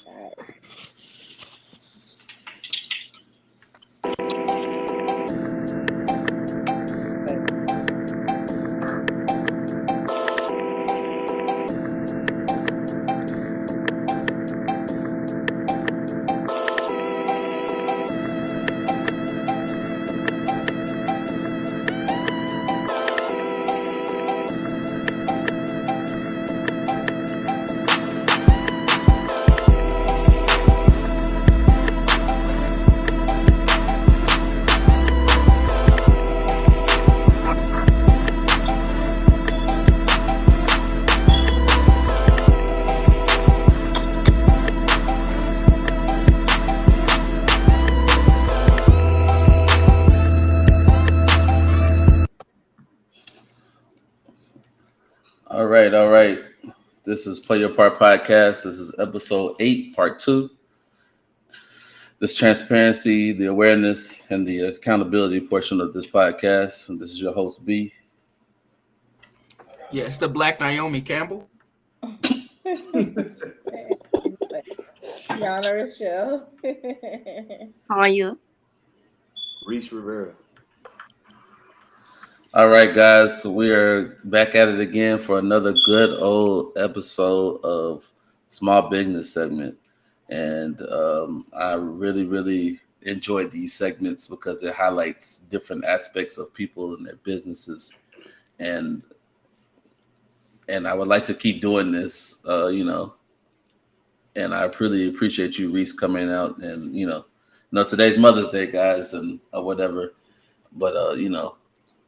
God. All right, all right. This is Play Your Part Podcast. This is episode 8, part 2. This transparency, the awareness, and the accountability portion of this podcast. And this is your host, B. Yeah, it's the Black Naomi Campbell. Yana Rochelle. Tanya. Reese Rivera. All right, guys. So we are back at it again for another good old episode of Small Business Segment. And I really enjoy these segments because it highlights different aspects of people and their businesses. And I would like to keep doing this, and I really appreciate you, Reese, coming out and, today's Mother's Day, guys, and whatever. But,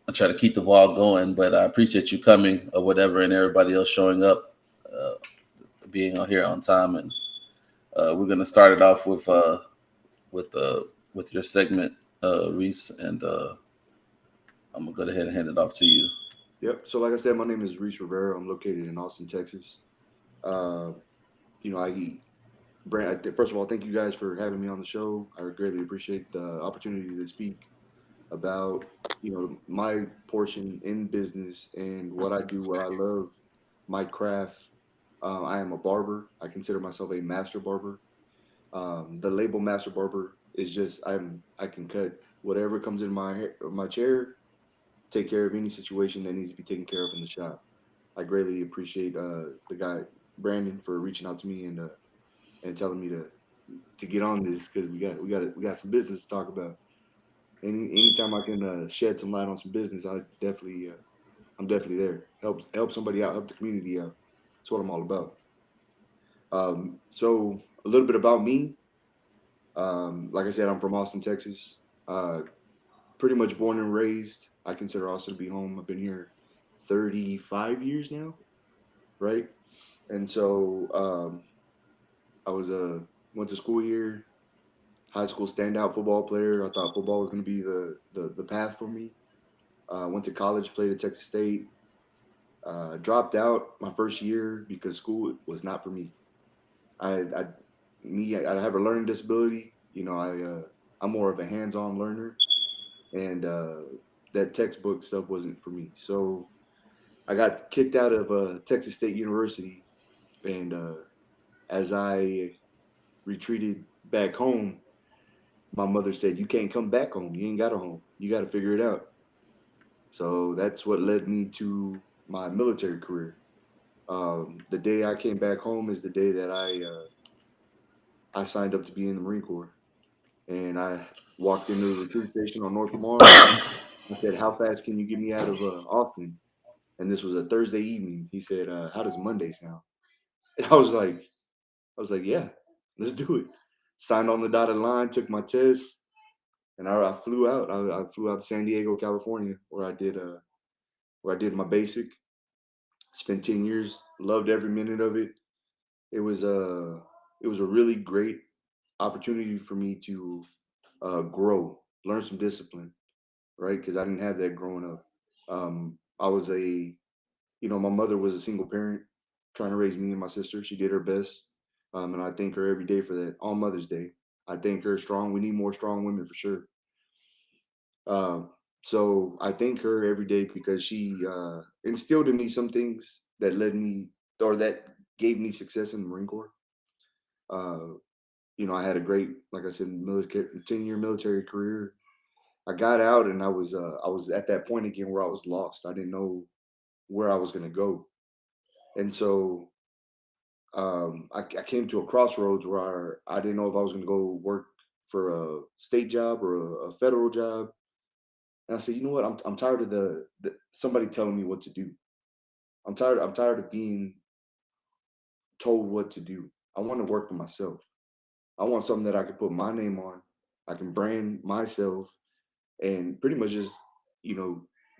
I try to keep the ball going, but I appreciate you coming or whatever, and everybody else showing up, being on here on time. And we're going to start it off with your segment, Reese, and I'm going to go ahead and hand it off to you. Yep. So like I said, my name is Reese Rivera. I'm located in Austin, Texas. First of all, thank you guys for having me on the show. I greatly appreciate the opportunity to speak about, my portion in business and what I do, what I love, my craft. I am a barber. I consider myself a master barber. The label master barber is just I can cut whatever comes in my chair, take care of any situation that needs to be taken care of in the shop. I greatly appreciate the guy Brandon for reaching out to me and telling me to get on this because we got some business to talk about. Anytime I can shed some light on some business, I'm definitely there. Help somebody out, help the community out. That's what I'm all about. So a little bit about me. Like I said, I'm from Austin, Texas. Pretty much born and raised. I consider Austin to be home. I've been here 35 years now, right? And so I went to school here, high school standout football player. I thought football was going to be the path for me. Went to college, played at Texas State. Dropped out my first year because school was not for me. I have a learning disability. I'm more of a hands-on learner, and that textbook stuff wasn't for me. So I got kicked out of Texas State University, and as I retreated back home, my mother said, "You can't come back home. You ain't got a home. You got to figure it out." So that's what led me to my military career. The day I came back home is the day that I signed up to be in the Marine Corps, and I walked into the recruit station on North Lamar. I said, "How fast can you get me out of Austin?" And this was a Thursday evening. He said, "How does Monday sound?" And I was like, "Yeah, let's do it." Signed on the dotted line, took my test, and I flew out. I flew out to San Diego, California, where I did my basic. Spent 10 years, loved every minute of it. It was a really great opportunity for me to grow, learn some discipline, right? Because I didn't have that growing up. I was my mother was a single parent trying to raise me and my sister. She did her best. And I thank her every day for that. On Mother's Day, I thank her strong. We need more strong women for sure. So I thank her every day because she instilled in me some things that led me or that gave me success in the Marine Corps. I had a great, like I said, 10-year military career. I got out and I was at that point again where I was lost. I didn't know where I was going to go. And so I came to a crossroads where I didn't know if I was going to go work for a state job or a federal job. And I said, you know what? I'm tired of the somebody telling me what to do. I'm tired of being told what to do. I want to work for myself. I want something that I can put my name on. I can brand myself and pretty much just,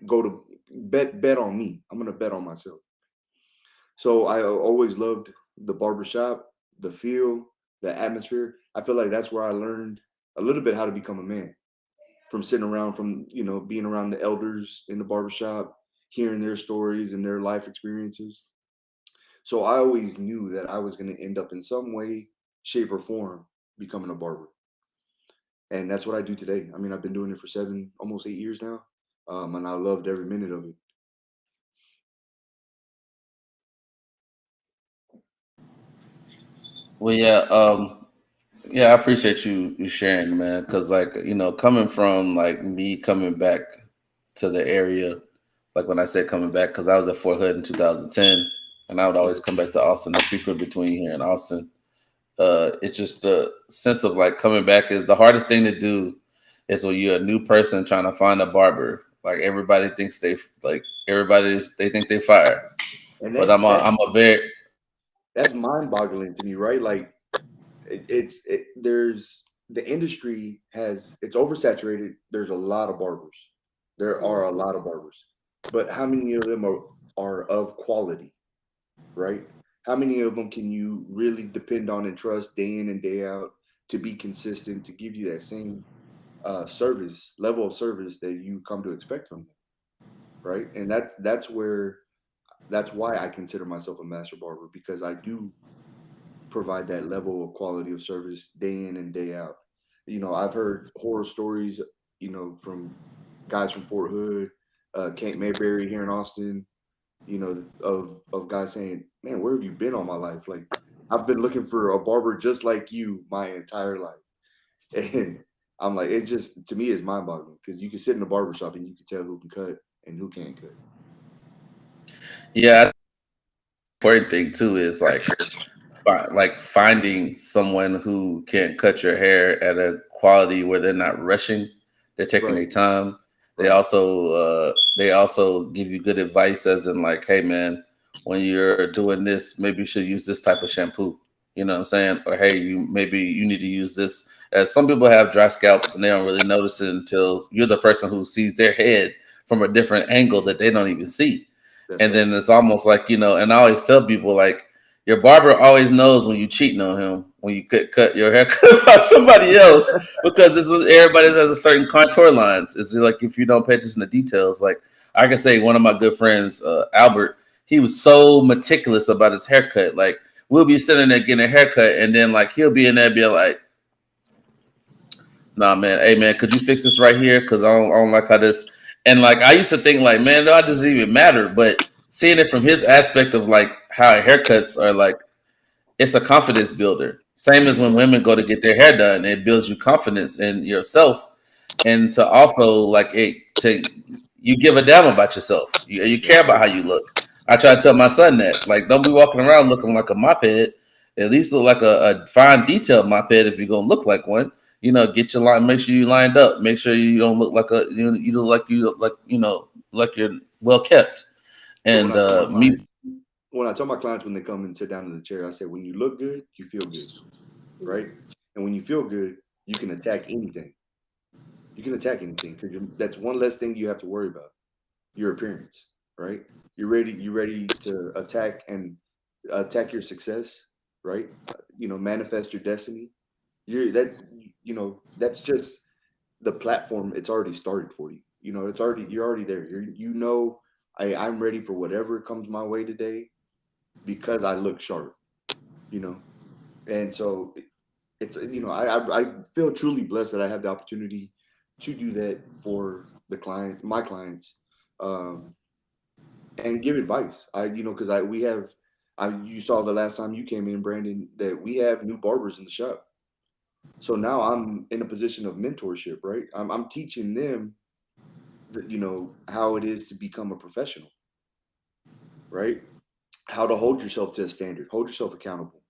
go to bet on me. I'm gonna bet on myself. So I always loved the barbershop, the feel, the atmosphere. I feel like that's where I learned a little bit how to become a man, from sitting around, from being around the elders in the barbershop, hearing their stories and their life experiences. So I always knew that I was going to end up in some way, shape, or form becoming a barber. And that's what I do today. I mean, I've been doing it for almost 8 years now. And I loved every minute of it. Well, yeah, I appreciate you sharing, man. Because coming from like me coming back to the area, like when I said coming back, because I was at Fort Hood in 2010, and I would always come back to Austin to frequent between here and Austin. It's just the sense of like coming back is the hardest thing to do. Is when you're a new person trying to find a barber. Like they think they fire, And but I'm a very that's mind-boggling to me, right? Like there's the industry it's oversaturated. There's a lot of barbers. There are a lot of barbers, but how many of them are of quality, right? How many of them can you really depend on and trust day in and day out to be consistent, to give you that same level of service that you come to expect from them, right? And that's why I consider myself a master barber, because I do provide that level of quality of service day in and day out. I've heard horror stories, from guys from Fort Hood, Camp Mayberry here in Austin, of guys saying, "Man, where have you been all my life? Like, I've been looking for a barber just like you my entire life." And I'm like, it's just, to me, it's mind-boggling, because you can sit in a barber shop and you can tell who can cut and who can't cut. yeah. Important thing too is like finding someone who can cut your hair at a quality where they're not rushing, they're taking Right, their time. right. They also give you good advice, as in like, hey man, when you're doing this, maybe you should use this type of shampoo. You know what I'm saying? Or hey, you need to use this. As some people have dry scalps and they don't really notice it until you're the person who sees their head from a different angle that they don't even see. That's And right. then it's almost like, and I always tell people like your barber always knows when you cheating on him, when you cut your hair cut by somebody else, because everybody has a certain contour lines. It's just like if you don't pay attention to details. Like I can say, one of my good friends, Albert, he was so meticulous about his haircut. Like we'll be sitting there getting a haircut, and then like he'll be in there, be like, "Nah, man, hey man, could you fix this right here? Because I don't like how this." And like I used to think, like, man, that doesn't even matter. But seeing it from his aspect of like how haircuts are like, it's a confidence builder. Same as when women go to get their hair done, it builds you confidence in yourself, and to also like you give a damn about yourself. You That's care about right. how you look. I try to tell my son that, like, don't be walking around looking like a mop head. At least look like a fine detailed mop head if you're gonna look like one. Get your line. Make sure you lined up. Make sure you don't look like you look like like you're well kept. So And when I tell my clients, when they come and sit down in the chair, I say, when you look good, you feel good, right? And when you feel good, you can attack anything. You can attack anything, because that's one less thing you have to worry about. Your appearance, right? You're ready to attack your success, right? Manifest your destiny. That's just the platform. It's already started for you. You're already there. I'm ready for whatever comes my way today, because I look sharp, you know. And so it's I feel truly blessed that I have the opportunity to do that for my clients, um, and give advice. Because You saw the last time you came in, Brandon, that we have new barbers in the shop. So now I'm in a position of mentorship, right? I'm teaching them that, how it is to become a professional, right? How to hold yourself to a standard, hold yourself accountable,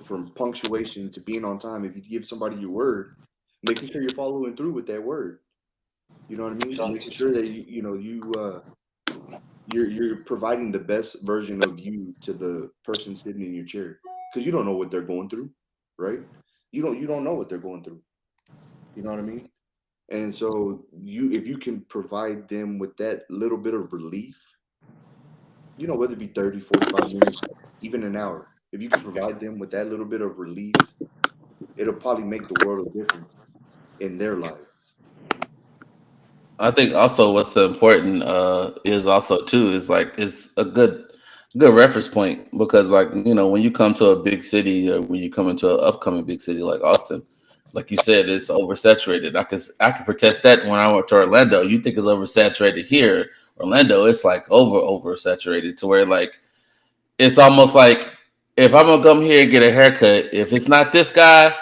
from punctuation to being on time. If you give somebody your word, making sure you're following through with that word. You know what I mean? Making sure that you're providing the best version of you to the person sitting in your chair, because you don't know what they're going through, right? You don't know what they're going through. You know what I mean? And so if you can provide them with that little bit of relief, whether it be 30, 45 minutes, even an hour, if you can provide them with that little bit of relief, it'll probably make the world of difference in their lives. I think also what's important is also too is like it's a good reference point because like when you come to a big city or when you come into an upcoming big city like Austin, like you said, it's oversaturated. I can protest that when I went to Orlando. You think it's oversaturated here, Orlando, it's like oversaturated to where like it's almost like if I'm gonna come here and get a haircut, if it's not this guy,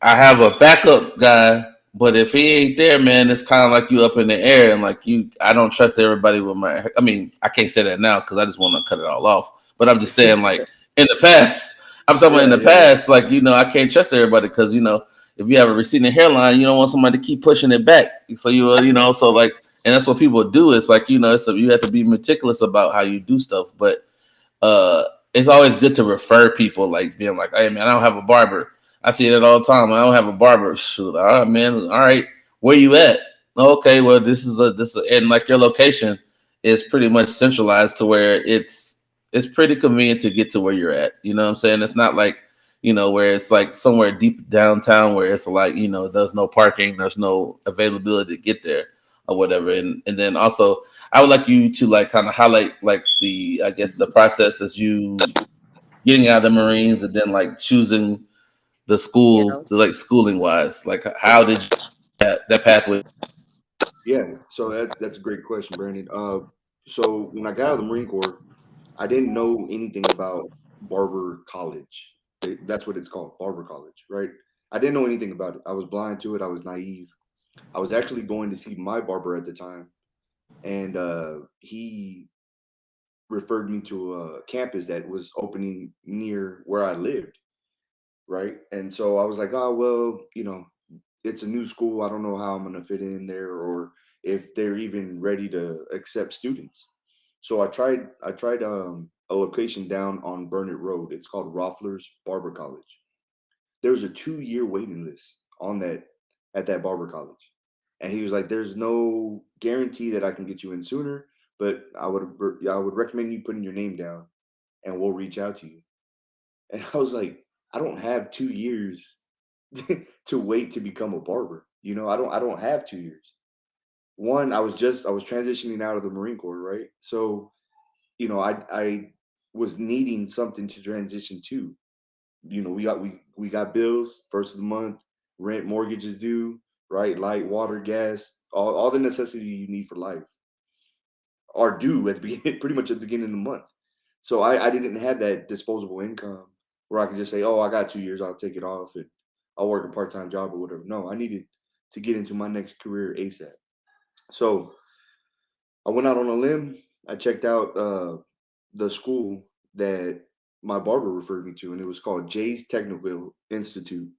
I have a backup guy, but if he ain't there, man, it's kind of like you up in the air and like you. I don't trust everybody with my. I mean, I can't say that now because I just want to cut it all off. But I'm just saying, like in the past, I'm talking about in Yeah, the yeah, yeah. past, like I can't trust everybody because if you have a receding hairline, you don't want somebody to keep pushing it back. So so like, and that's what people do. It's like you have to be meticulous about how you do stuff, but uh it's always good to refer people like being like, hey man, I don't have a barber. I see that all the time. I don't have a barber. Shoot, all right, man. All right, where you at? Okay, well, and like your location is pretty much centralized to where it's pretty convenient to get to where you're at. You know what I'm saying? It's not like where it's like somewhere deep downtown where it's like there's no parking, there's no availability to get there or whatever. And then also I would like you to like kind of highlight like I guess the process as you getting out of the Marines and then like choosing the You school, know, like schooling wise, like how did you that pathway? Yeah, so that's a great question, Brandon. So when I got out of the Marine Corps, I didn't know anything about Barber College. That's what it's called, Barber College, right? I didn't know anything about it. I was blind to it. I was naive. I was actually going to see my barber at the time, and he referred me to a campus that was opening near where I lived, right? And so I was like, oh well, it's a new school. I don't know how I'm gonna fit in there, or if they're even ready to accept students. So I tried a location down on Burnett Road. It's called Roffler's Barber College. There was a 2-year waiting list on that at that barber college. And he was like, there's no guarantee that I can get you in sooner, but I would recommend you putting your name down and we'll reach out to you. And I was like, I don't have 2 years to wait to become a barber. I don't have 2 years. One, I was transitioning out of the Marine Corps, right? So, I was needing something to transition to. We got bills, first of the month, rent, mortgages due, right? Light, water, gas, all the necessity you need for life are due at the beginning, pretty much at the beginning of the month. So I didn't have that disposable income where I could just say, oh, I got 2 years, I'll take it off and I'll work a part-time job or whatever. No, I needed to get into my next career ASAP. So I went out on a limb. I checked out the school that my barber referred me to, and it was called Jay's Technical Institute.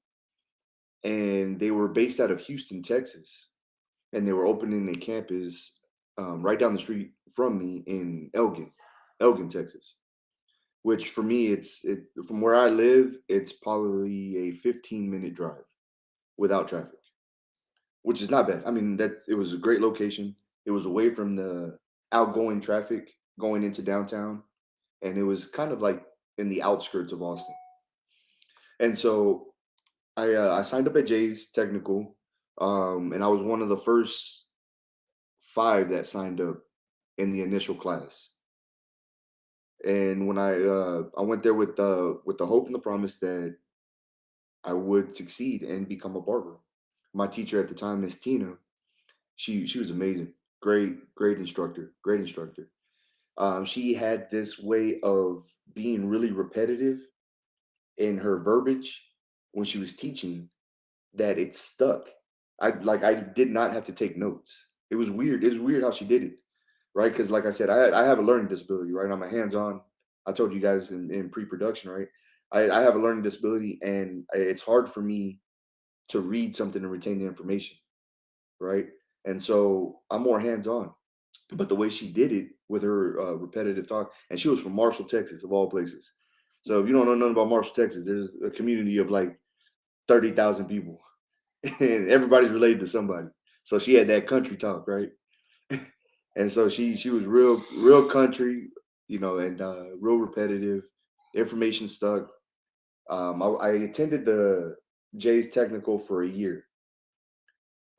And they were based out of Houston, Texas. And they were opening a campus right down the street from me in Elgin, Texas. Which for me, from where I live, it's probably a 15-minute drive without traffic, which is not bad. I mean, that it was a great location. It was away from the outgoing traffic going into downtown, and it was kind of like in the outskirts of Austin. And so I signed up at Jay's Technical, and I was one of the first 5 that signed up in the initial class. And when I went there with the hope and the promise that I would succeed and become a barber. My teacher at the time, Miss Tina, she was amazing. Great instructor, great instructor. She had this way of being really repetitive in her verbiage when she was teaching that it stuck. I did not have to take notes. It was weird. It was weird how she did it, right? Because like I said, I have a learning disability, right? I'm a hands-on. I told you guys in pre-production, right? I have a learning disability, and it's hard for me to read something and retain the information, right? And so I'm more hands-on. But the way she did it with her repetitive talk, and she was from Marshall, Texas, of all places. So if you don't know nothing about Marshall, Texas, there's a community of like 30,000 people, and everybody's related to somebody. So she had that country talk, right? And so she was real country, and real repetitive. Information stuck. I attended the Jay's Technical for a year,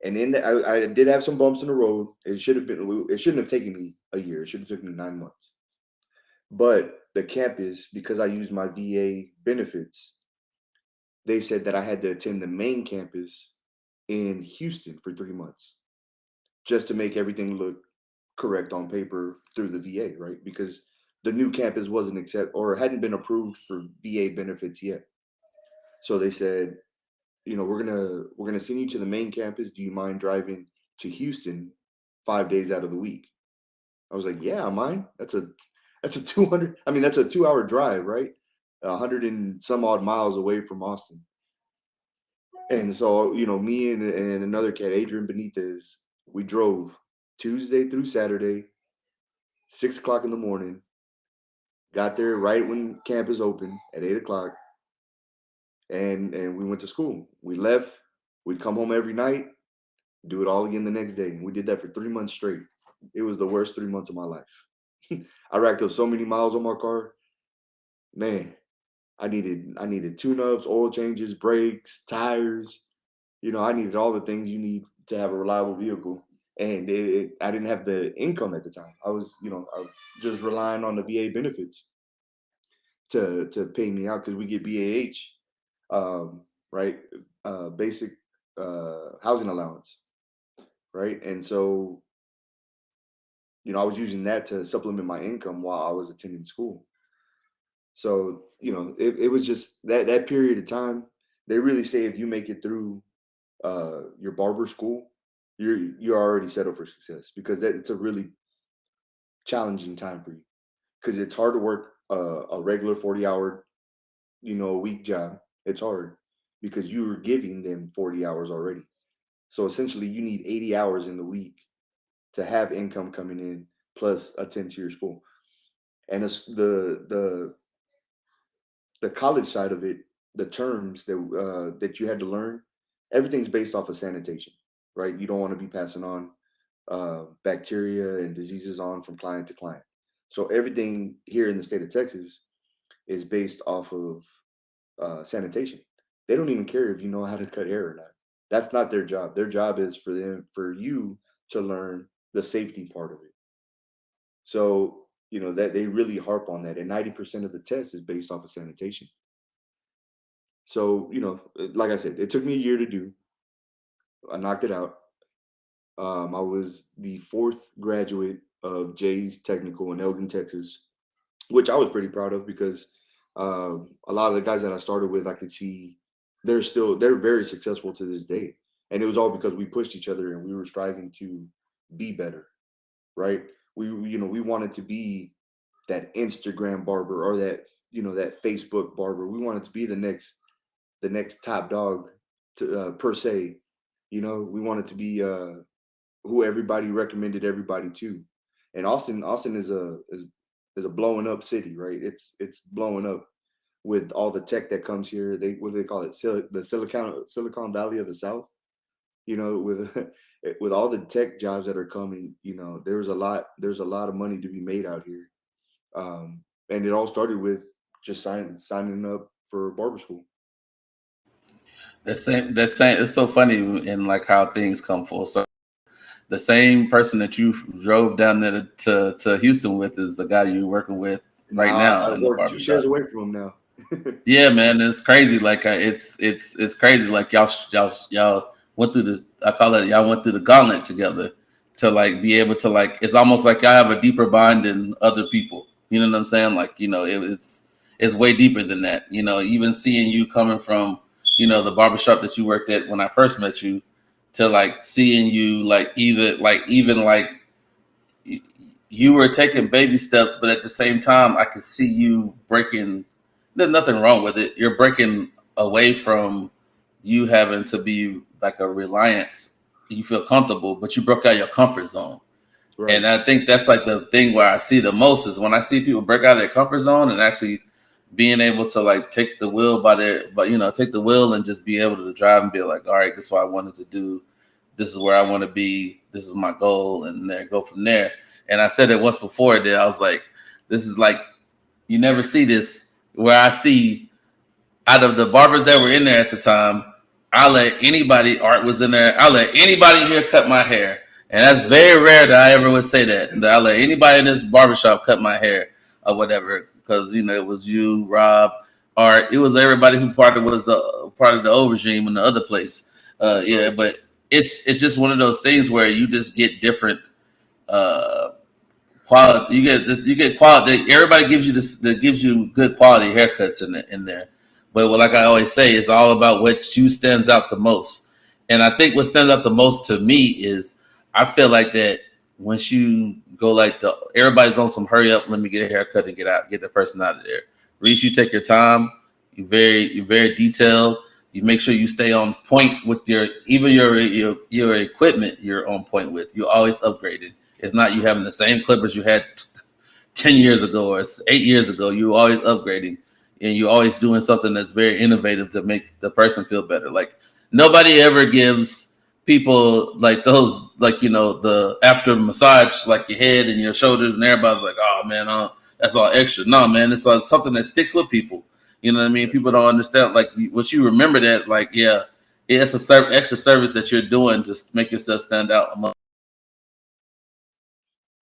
and I did have some bumps in the road. It shouldn't have taken me a year. It should have taken me 9 months. But the campus, because I used my VA benefits, they said that I had to attend the main campus in Houston for 3 months just to make everything look correct on paper through the VA, right? Because the new campus wasn't hadn't been approved for VA benefits yet. So they said, we're gonna send you to the main campus. Do you mind driving to Houston 5 days out of the week? I was like, yeah, I mind. That's a 200. I mean, that's a 2-hour drive, right? 100 and some odd miles away from Austin. And so, me and another cat, Adrian Benitez, we drove Tuesday through Saturday, 6 o'clock in the morning. Got there right when campus opened at 8 o'clock, and we went to school. We left. We'd come home every night, do it all again the next day. And we did that for 3 months straight. It was the worst 3 months of my life. I racked up so many miles on my car. Man, I needed tune-ups, oil changes, brakes, tires. I needed all the things you need to have a reliable vehicle. And I didn't have the income at the time. I was just relying on the VA benefits to pay me out, because we get BAH, right? Basic housing allowance, right? And so, I was using that to supplement my income while I was attending school. So, it was just that period of time. They really say if you make it through your barber school, you're already set up for success, because it's a really challenging time for you, because it's hard to work a regular 40-hour a week job. It's hard because you're giving them 40 hours already. So essentially you need 80 hours in the week to have income coming in, plus attend to your school. And it's the college side of it, the terms that you had to learn, everything's based off of sanitation, right? You don't want to be passing on bacteria and diseases on from client to client. So everything here in the state of Texas is based off of sanitation. They don't even care if you know how to cut hair or not. That's not their job. Their job is for you to learn the safety part of it. So, that they really harp on that. And 90% of the test is based off of sanitation. So, like I said, it took me a year to do. I knocked it out. I was the 4th graduate of Jay's Technical in Elgin, Texas, which I was pretty proud of, because a lot of the guys that I started with, I could see they're very successful to this day. And it was all because we pushed each other and we were striving to be better, right? We wanted to be that Instagram barber, or that Facebook barber. We wanted to be the next top dog to, per se. We wanted to be who everybody recommended everybody to. And Austin is a blowing up city, right? It's blowing up with all the tech that comes here. What do they call it? The Silicon Valley of the South. With with all the tech jobs that are coming, there's a lot of money to be made out here. And it all started with just signing up for barber school. That same. It's so funny in like how things come full circle. The same person that you drove down there to Houston with is the guy you're working with right now. I work 2 shares away from him now. Yeah, man, it's crazy. Like it's crazy. Like y'all went through y'all went through the gauntlet together, to like be able to like, it's almost like I have a deeper bond than other people. You know what I'm saying? Like, you know, it's way deeper than that. You know, even seeing you coming from, you know, the barbershop that you worked at when I first met you, to like seeing you like even like you were taking baby steps, but at the same time, I could see you breaking. There's nothing wrong with it. You're breaking away from you having to be like a reliance. You feel comfortable, but you broke out your comfort zone. Right. And I think that's like the thing where I see the most is when I see people break out of their comfort zone and actually being able to like take the wheel take the wheel and just be able to drive and be like, all right, this is what I wanted to do. This is where I want to be. This is my goal. And then go from there. And I said it once before that I was like, this is like, you never see this where I see out of the barbers that were in there at the time, I let anybody, Art was in there, I let anybody here cut my hair. And that's very rare that I ever would say that I let anybody in this barbershop cut my hair or whatever. Because, you know, it was you, Rob, Art. It was everybody who part of the old regime in the other place. Yeah, but it's just one of those things where you just get different quality. You get quality. Everybody gives you this. That gives you good quality haircuts in there. But like I always say, it's all about what you stands out the most. And I think what stands out the most to me is I feel like that once you go like everybody's on some hurry up, let me get a haircut and get the person out of there. Reese, you take your time. You're very detailed. You make sure you stay on point with your equipment. You're on point with. You're always upgraded. It's not you having the same clippers you had 10 years ago or 8 years ago. You're always upgrading, and you're always doing something that's very innovative to make the person feel better. Like nobody ever gives people like those, like, you know, the after massage, like your head and your shoulders, and everybody's like, oh man, that's all extra. No, man, it's like something that sticks with people. You know what I mean? People don't understand. Like once you remember that, like, yeah, it's a extra service that you're doing to make yourself stand out among.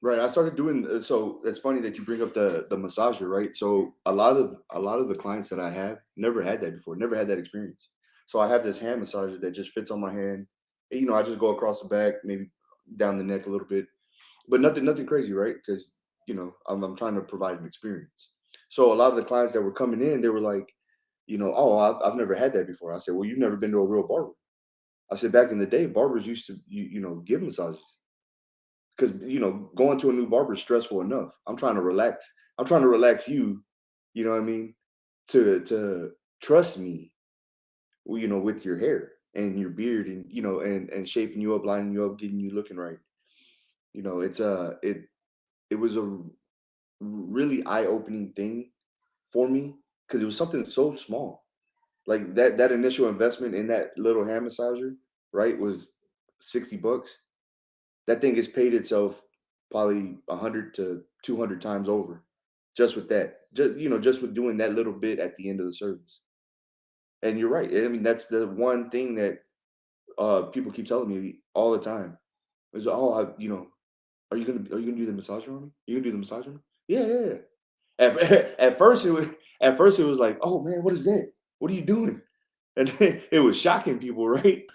Right. I started doing so. It's funny that you bring up the massager, right? So a lot of the clients that I have never had that before, never had that experience. So I have this hand massager that just fits on my hand. And, you know, I just go across the back, maybe down the neck a little bit, but nothing crazy, right? Because, you know, I'm trying to provide an experience. So a lot of the clients that were coming in, they were like, you know, oh, I've never had that before. I said, well, you've never been to a real barber. I said, back in the day, barbers used to, you know, give massages. Because, you know, going to a new barber is stressful enough. I'm trying to relax. I'm trying to relax you, you know what I mean, to trust me, you know, with your hair and your beard and, you know, and shaping you up, lining you up, getting you looking right. You know, it was a really eye-opening thing for me because it was something so small. Like that initial investment in that little hand massager, right, was $60. That thing has paid itself probably 100 to 200 times over just with that. Just with doing that little bit at the end of the service. And you're right. I mean, that's the one thing that people keep telling me all the time. Is, oh, are you gonna do the massage on me? You gonna do the massage on me? Yeah. At first it was like, oh man, what is that? What are you doing? And it was shocking people, right?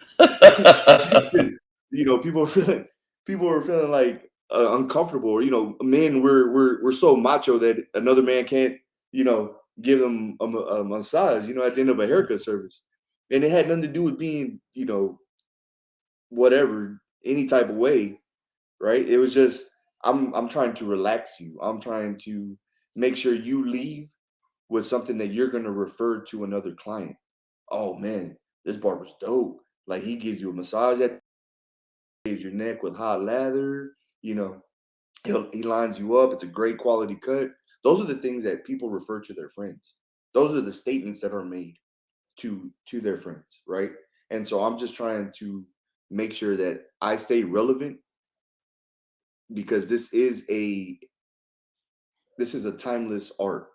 You know, people were feeling like uncomfortable. Or, you know, men we're so macho that another man can't, you know, give them a massage, you know, at the end of a haircut service. And it had nothing to do with being, you know, whatever, any type of way, right? It was just I'm trying to relax you. I'm trying to make sure you leave with something that you're gonna refer to another client. Oh man, this barber's dope. Like he gives you a massage at shaves your neck with hot lather, you know, he lines you up. It's a great quality cut. Those are the things that people refer to their friends. Those are the statements that are made to their friends, right? And so I'm just trying to make sure that I stay relevant because this is a timeless art.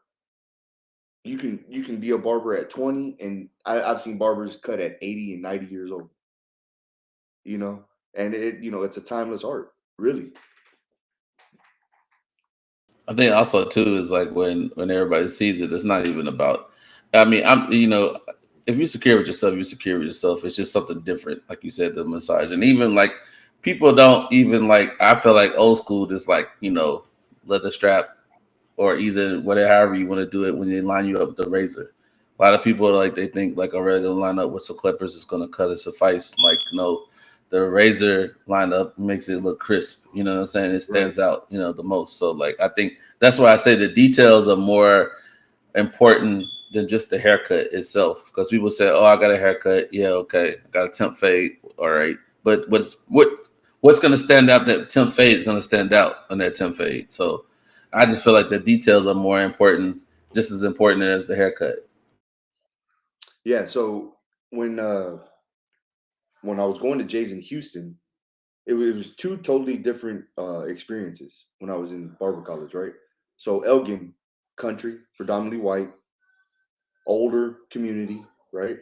You can be a barber at 20, and I've seen barbers cut at 80 and 90 years old. You know, and it's a timeless art, really. I think also too is like when everybody sees it, it's not even about. I mean, if you're secure with yourself, you're secure with yourself. It's just something different, like you said, the massage, and even like people don't even like. I feel like old school is like, leather strap or either whatever, however you want to do it when they line you up with the razor. A lot of people like they think like a regular lineup with some clippers is gonna cut it suffice. Like no, the razor lineup makes it look crisp. You know what I'm saying? It stands out, the most. So like I think that's why I say the details are more important than just the haircut itself. Because people say, "Oh, I got a haircut. Yeah, okay. I got a temp fade. All right." But what's going to stand out? That temp fade is going to stand out on that temp fade. So I just feel like the details are more important, just as important as the haircut. Yeah. So when I was going to Jay's in Houston, it was two totally different experiences when I was in barber college, right? So Elgin, country, predominantly white, older community, right?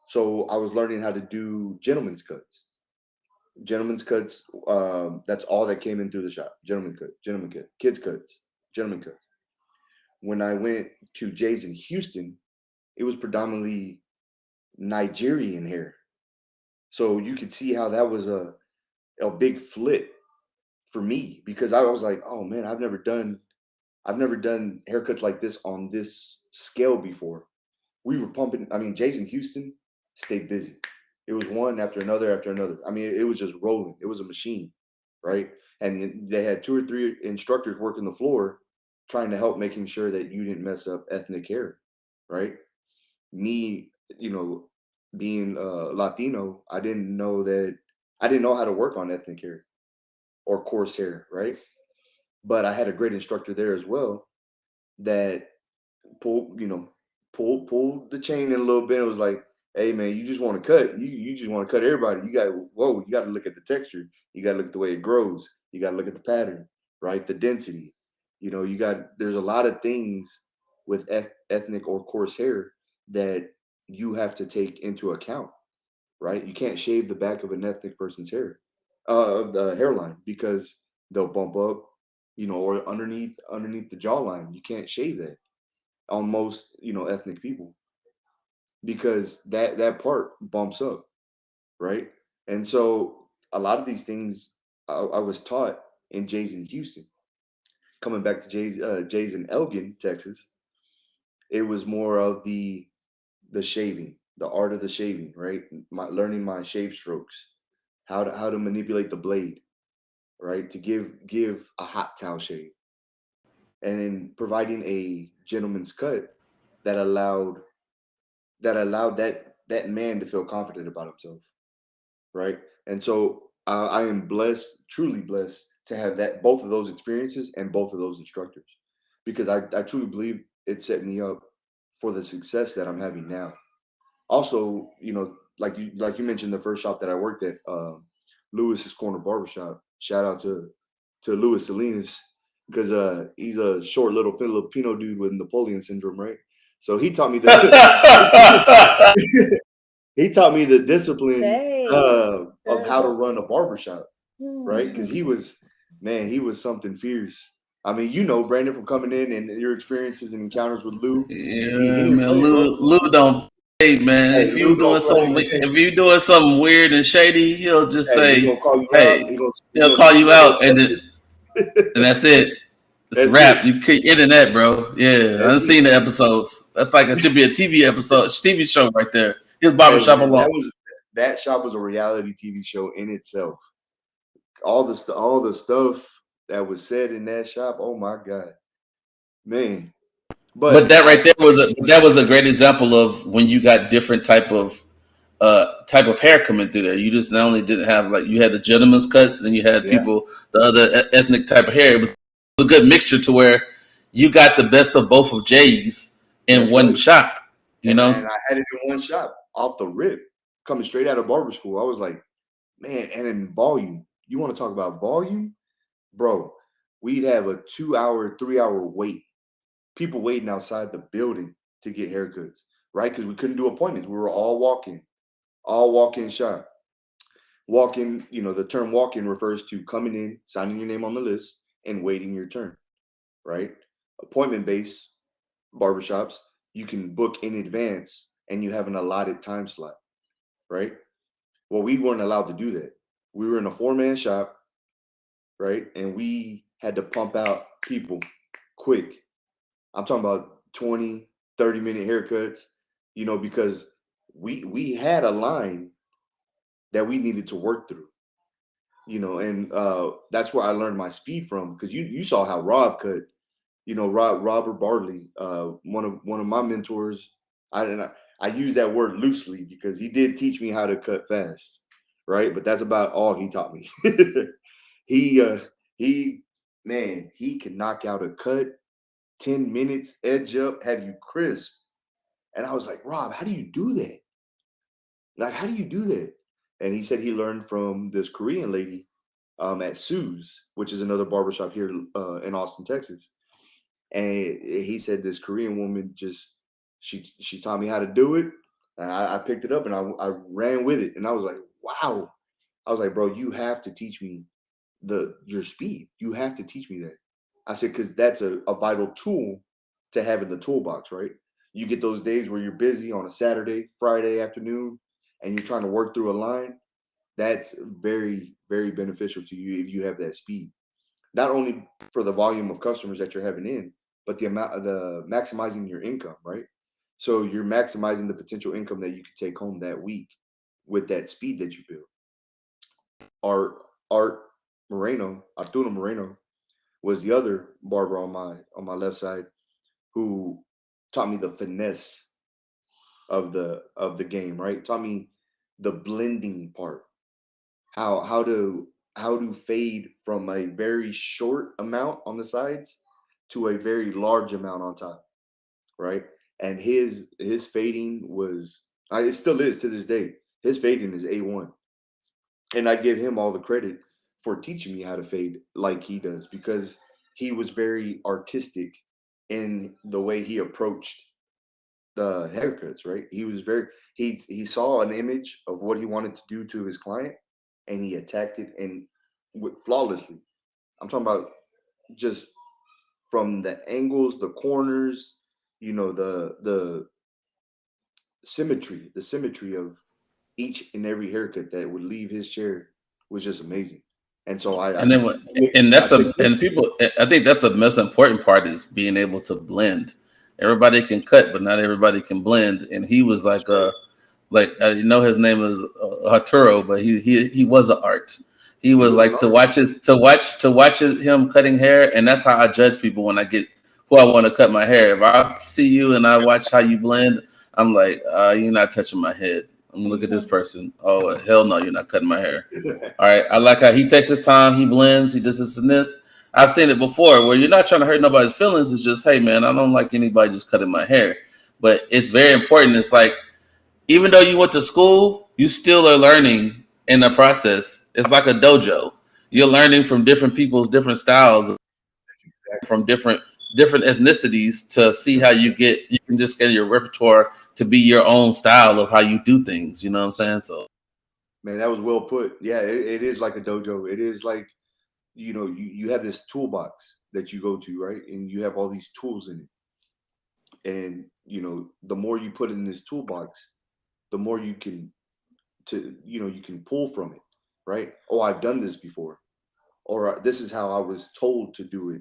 So I was learning how to do gentlemen's cuts. Gentlemen's cuts, that's all that came in through the shop. Gentleman cut, kids cuts, gentleman cuts. When I went to Jay's in Houston, it was predominantly Nigerian hair. So you could see how that was a big flip for me, because I was like, oh man, I've never done haircuts like this on this scale before. We were pumping. I mean, Jason Houston stayed busy. It was one after another after another. I mean, it was just rolling. It was a machine, right? And they had 2 or 3 instructors working the floor, trying to help, making sure that you didn't mess up ethnic hair, right? Me, being Latino, I didn't know how to work on ethnic hair or coarse hair, right? But I had a great instructor there as well that pulled the chain in a little bit. It was like, hey man, you just want to cut. You just want to cut everybody. You got to look at the texture. You got to look at the way it grows. You got to look at the pattern, right? The density. There's a lot of things with ethnic or coarse hair that you have to take into account, right? You can't shave the back of an ethnic person's hair, of the hairline, because they'll bump up, or underneath the jawline. You can't shave that on most, ethnic people, because that part bumps up, right? And so a lot of these things I was taught in Jay's in Houston. Coming back to Jay's in Elgin, Texas, it was more of the shaving, the art of the shaving, right? Learning my shave strokes, how to manipulate the blade, right? To give a hot towel shave, and then providing a gentleman's cut that allowed that man to feel confident about himself, right? And so I am blessed, truly blessed, to have both of those experiences and both of those instructors, because I truly believe it set me up for the success that I'm having now. Also, like you mentioned, the first shop that I worked at, Lewis's Corner Barbershop. Shout out to Louis Salinas, because he's a short little Filipino dude with Napoleon syndrome, right? So he taught me he taught me the discipline of how to run a barbershop, right? Because he was something fierce. I mean, Brandon, from coming in and your experiences and encounters with Lou. He Yeah, didn't man. play, bro. Lou don't play, man. Hey, Lou don't play. If you doing something weird and shady, he'll just Hey, he say, gonna call you out. "Hey," He he'll gonna call send you you a out, and that's it. It's a That's wrap. it. You keep internet, bro. Yeah, I That's done it. seen the episodes. That's like it should be a TV episode, TV show right there. His Hey barbershop man, alone. that shop was a reality TV show in itself. All the stuff that was said in that shop. Oh my god, man! But But that right there was a great example of when you got different type of hair coming through there. You just not only didn't have like you had the gentleman's cuts, then you had yeah, people the other ethnic type of hair. It was a good mixture to where you got the best of both of Jay's in that's one right. shop. You And know, I had it in one shop off the rip, coming straight out of barber school. I was like, man, and in volume. You want to talk about volume, bro? We'd have a 2-hour, 3-hour wait. People waiting outside the building to get haircuts, right? Because we couldn't do appointments. We were all walk-in shop. Walk-in, the term walk-in refers to coming in, signing your name on the list, and waiting your turn, right? Appointment-based barbershops, you can book in advance and you have an allotted time slot, right? Well, we weren't allowed to do that. We were in a 4-man shop, right? And we had to pump out people quick. I'm talking about 20, 30-minute haircuts, because we had a line that we needed to work through, and that's where I learned my speed from, because you saw how Rob cut, Robert Bartley, one of my mentors. I use that word loosely because he did teach me how to cut fast, right? But that's about all he taught me. He man, he can knock out a cut 10 minutes, edge up, have you crisp. And I was like, Rob, how do you do that? Like, how do you do that? And he said he learned from this Korean lady at Sue's, which is another barbershop here in Austin, Texas. And he said this Korean woman she taught me how to do it. And I picked it up and I ran with it. And I was like, wow. I was like, bro, you have to teach me your speed. You have to teach me that. I said, because that's a vital tool to have in the toolbox, right? You get those days where you're busy on a Saturday, Friday afternoon, and you're trying to work through a line. That's very, very beneficial to you if you have that speed. Not only for the volume of customers that you're having in, but the maximizing your income, right? So you're maximizing the potential income that you could take home that week with that speed that you build. Arturo Moreno was the other barber on my left side who taught me the finesse of the game, right? Taught me the blending part, how to fade from a very short amount on the sides to a very large amount on top, right? And his fading was, it still is to this day. His fading is A1, and I give him all the credit for teaching me how to fade like he does, because he was very artistic in the way he approached the haircuts, right? He saw an image of what he wanted to do to his client, and he attacked it and flawlessly. I'm talking about just from the angles, the corners, the symmetry of each and every haircut that would leave his chair was just amazing. And so I think that's the most important part, is being able to blend. Everybody can cut, but not everybody can blend. And he was like his name is Arturo, but he was an art. He was like to watch him cutting hair, and that's how I judge people when I get who I want to cut my hair. If I see you and I watch how you blend, I'm like, you're not touching my head. I'm gonna look at this person. Oh hell no, you're not cutting my hair. All right. I like how he takes his time, he blends, he does this and this. I've seen it before where you're not trying to hurt nobody's feelings. It's just, hey man, I don't like anybody just cutting my hair. But it's very important. It's like, even though you went to school, you still are learning in the process. It's like a dojo. You're learning from different people's different styles, from different ethnicities, to see how you can just get your repertoire to be your own style of how you do things. You know what I'm saying? So, man, that was well put. Yeah, it is like a dojo. It is like, you have this toolbox that you go to, right? And you have all these tools in it. And, the more you put in this toolbox, the more you can pull from it, right? Oh, I've done this before. Or this is how I was told to do it.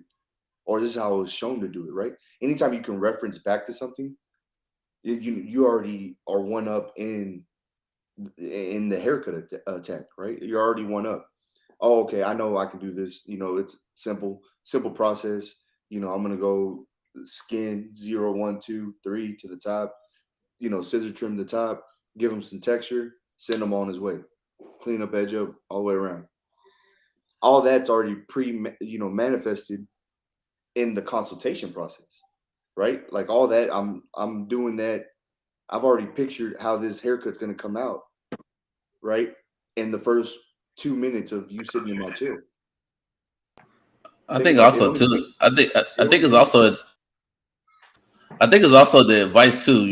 Or this is how I was shown to do it, right? Anytime you can reference back to something, you already are one up in the haircut attack, right? You're already one up. Oh, okay, I know I can do this. It's simple process. I'm gonna go skin 0, 1, 2, 3 to the top. Scissor trim the top, give him some texture, send him on his way. Clean up, edge up, all the way around. All that's already manifested in the consultation process, right? Like all that, I'm doing that. I've already pictured how this haircut's gonna come out, right? In the first 2 minutes of you sitting in my chair. I think also it's also the advice too.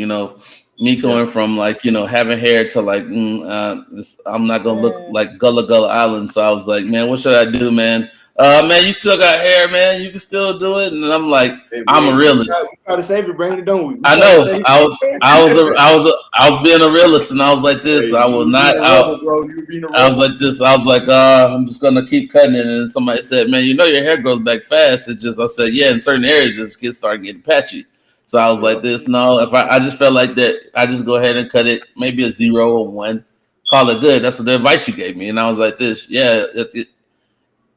Me going from like having hair to like I'm not gonna look like Gullah Island. So I was like, man, what should I do, man? Man, you still got hair, man. You can still do it. And I'm like, Hey, I'm man, a realist. we try to save it, Brandon, don't we? We I try to know. save I was being a realist, and I was like this. Hey, I you will were being not. a rebel, bro. You were being a I was rebel. like this. I was like, I'm just gonna keep cutting it. And somebody said, man, you know your hair grows back fast. It just, I said, yeah, in certain areas, just start getting patchy. So I was Yeah. like this. No, if I just felt like that, I just go ahead and cut it. Maybe a 0 or 1. Call it good. That's what the advice you gave me. And I was like this. Yeah,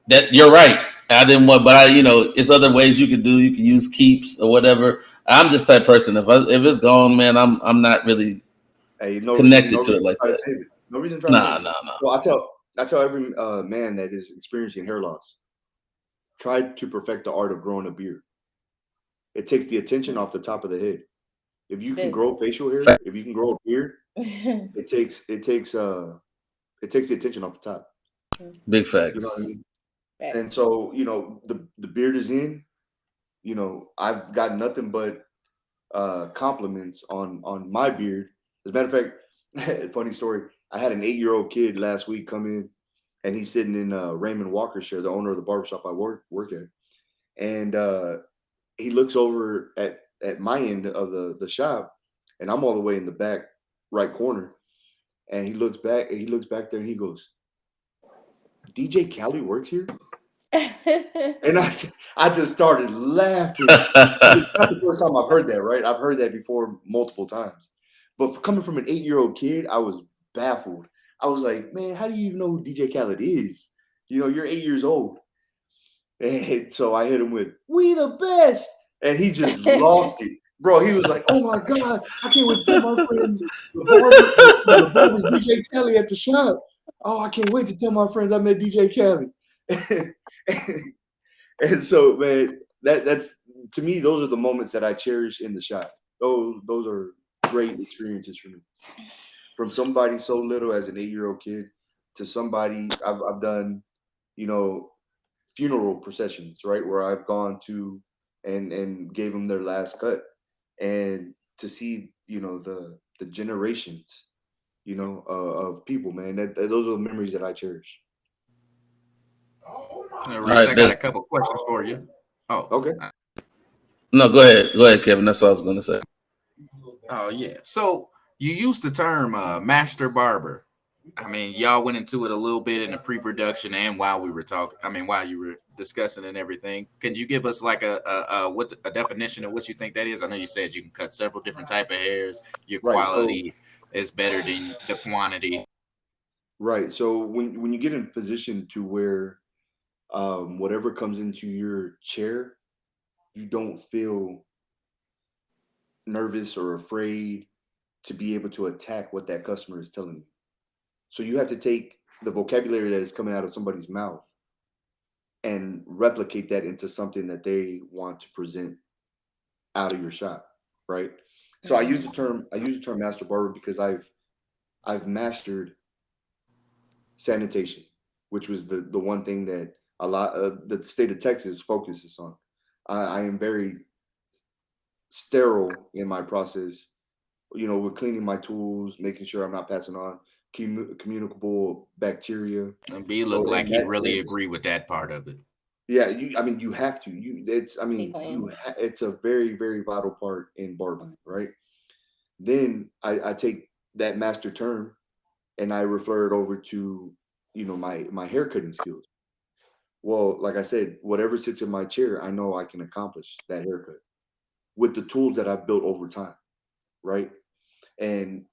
that you're right. I didn't want, but it's other ways you could do. You can use keeps or whatever. I'm just type person. If it's gone, man, I'm not really Hey, no connected reason to it to like try to that. save it. No reason to try to save Nah. it. Well, I tell every man that is experiencing hair loss, try to perfect the art of growing a beard. It takes the attention off the top of the head. If you can grow facial hair, if you can grow a beard, it takes the attention off the top. Big You know what I facts. mean? And so, the beard is in. I've got nothing but compliments on my beard. As a matter of fact, funny story. I had an 8-year-old kid last week come in, and he's sitting in Raymond Walker's chair, the owner of the barbershop I work at, and he looks over at my end of the shop, and I'm all the way in the back right corner, and he looks back there, and he goes, "DJ Khaled works here?" And I just started laughing. It's not the first time I've heard that, right? I've heard that before multiple times. But coming from an 8-year-old kid, I was baffled. I was like, man, how do you even know who DJ Khaled is? You're 8 years old. And so I hit him with, "We the best." And he just lost it. Bro, he was like, "Oh my God, I can't wait to tell my friends the barber's DJ Khaled at the shop. Oh, I can't wait to tell my friends I met DJ Khaled." And so, man, that's to me, those are the moments that I cherish in the shop. Those are great experiences for me. From somebody so little as an 8-year-old kid to somebody I've done, funeral processions, right, where I've gone to and gave them their last cut, and to see the generations, of people, man. Those are the memories that I cherish. Reese, I got a couple questions for you. Oh, Okay. No, go ahead, Kevin. That's what I was going to say. Oh yeah. So you used the term master barber. I mean, y'all went into it a little bit in the pre-production and while we were talking. I mean, while you were discussing and everything. Could you give us like a definition of what you think that is? I know you said you can cut several different type of hairs. Your Right. quality is better than the quantity. Right. So when you get in a position to where whatever comes into your chair, you don't feel nervous or afraid to be able to attack what that customer is telling you. So you have to take the vocabulary that is coming out of somebody's mouth and replicate that into something that they want to present out of your shop, right? So I use the term master barber because I've mastered sanitation, which was the one thing that a lot of the state of Texas focuses on. I am very sterile in my process, with cleaning my tools, making sure I'm not passing on communicable bacteria. And B So looked like in he that really sense, agree with that part of it. yeah, I mean, you have to. It's a very, very vital part in barbering, right? Then I take that master term and I refer it over to, my haircutting skills. Well, like I said, whatever sits in my chair, I know I can accomplish that haircut with the tools that I've built over time, right? And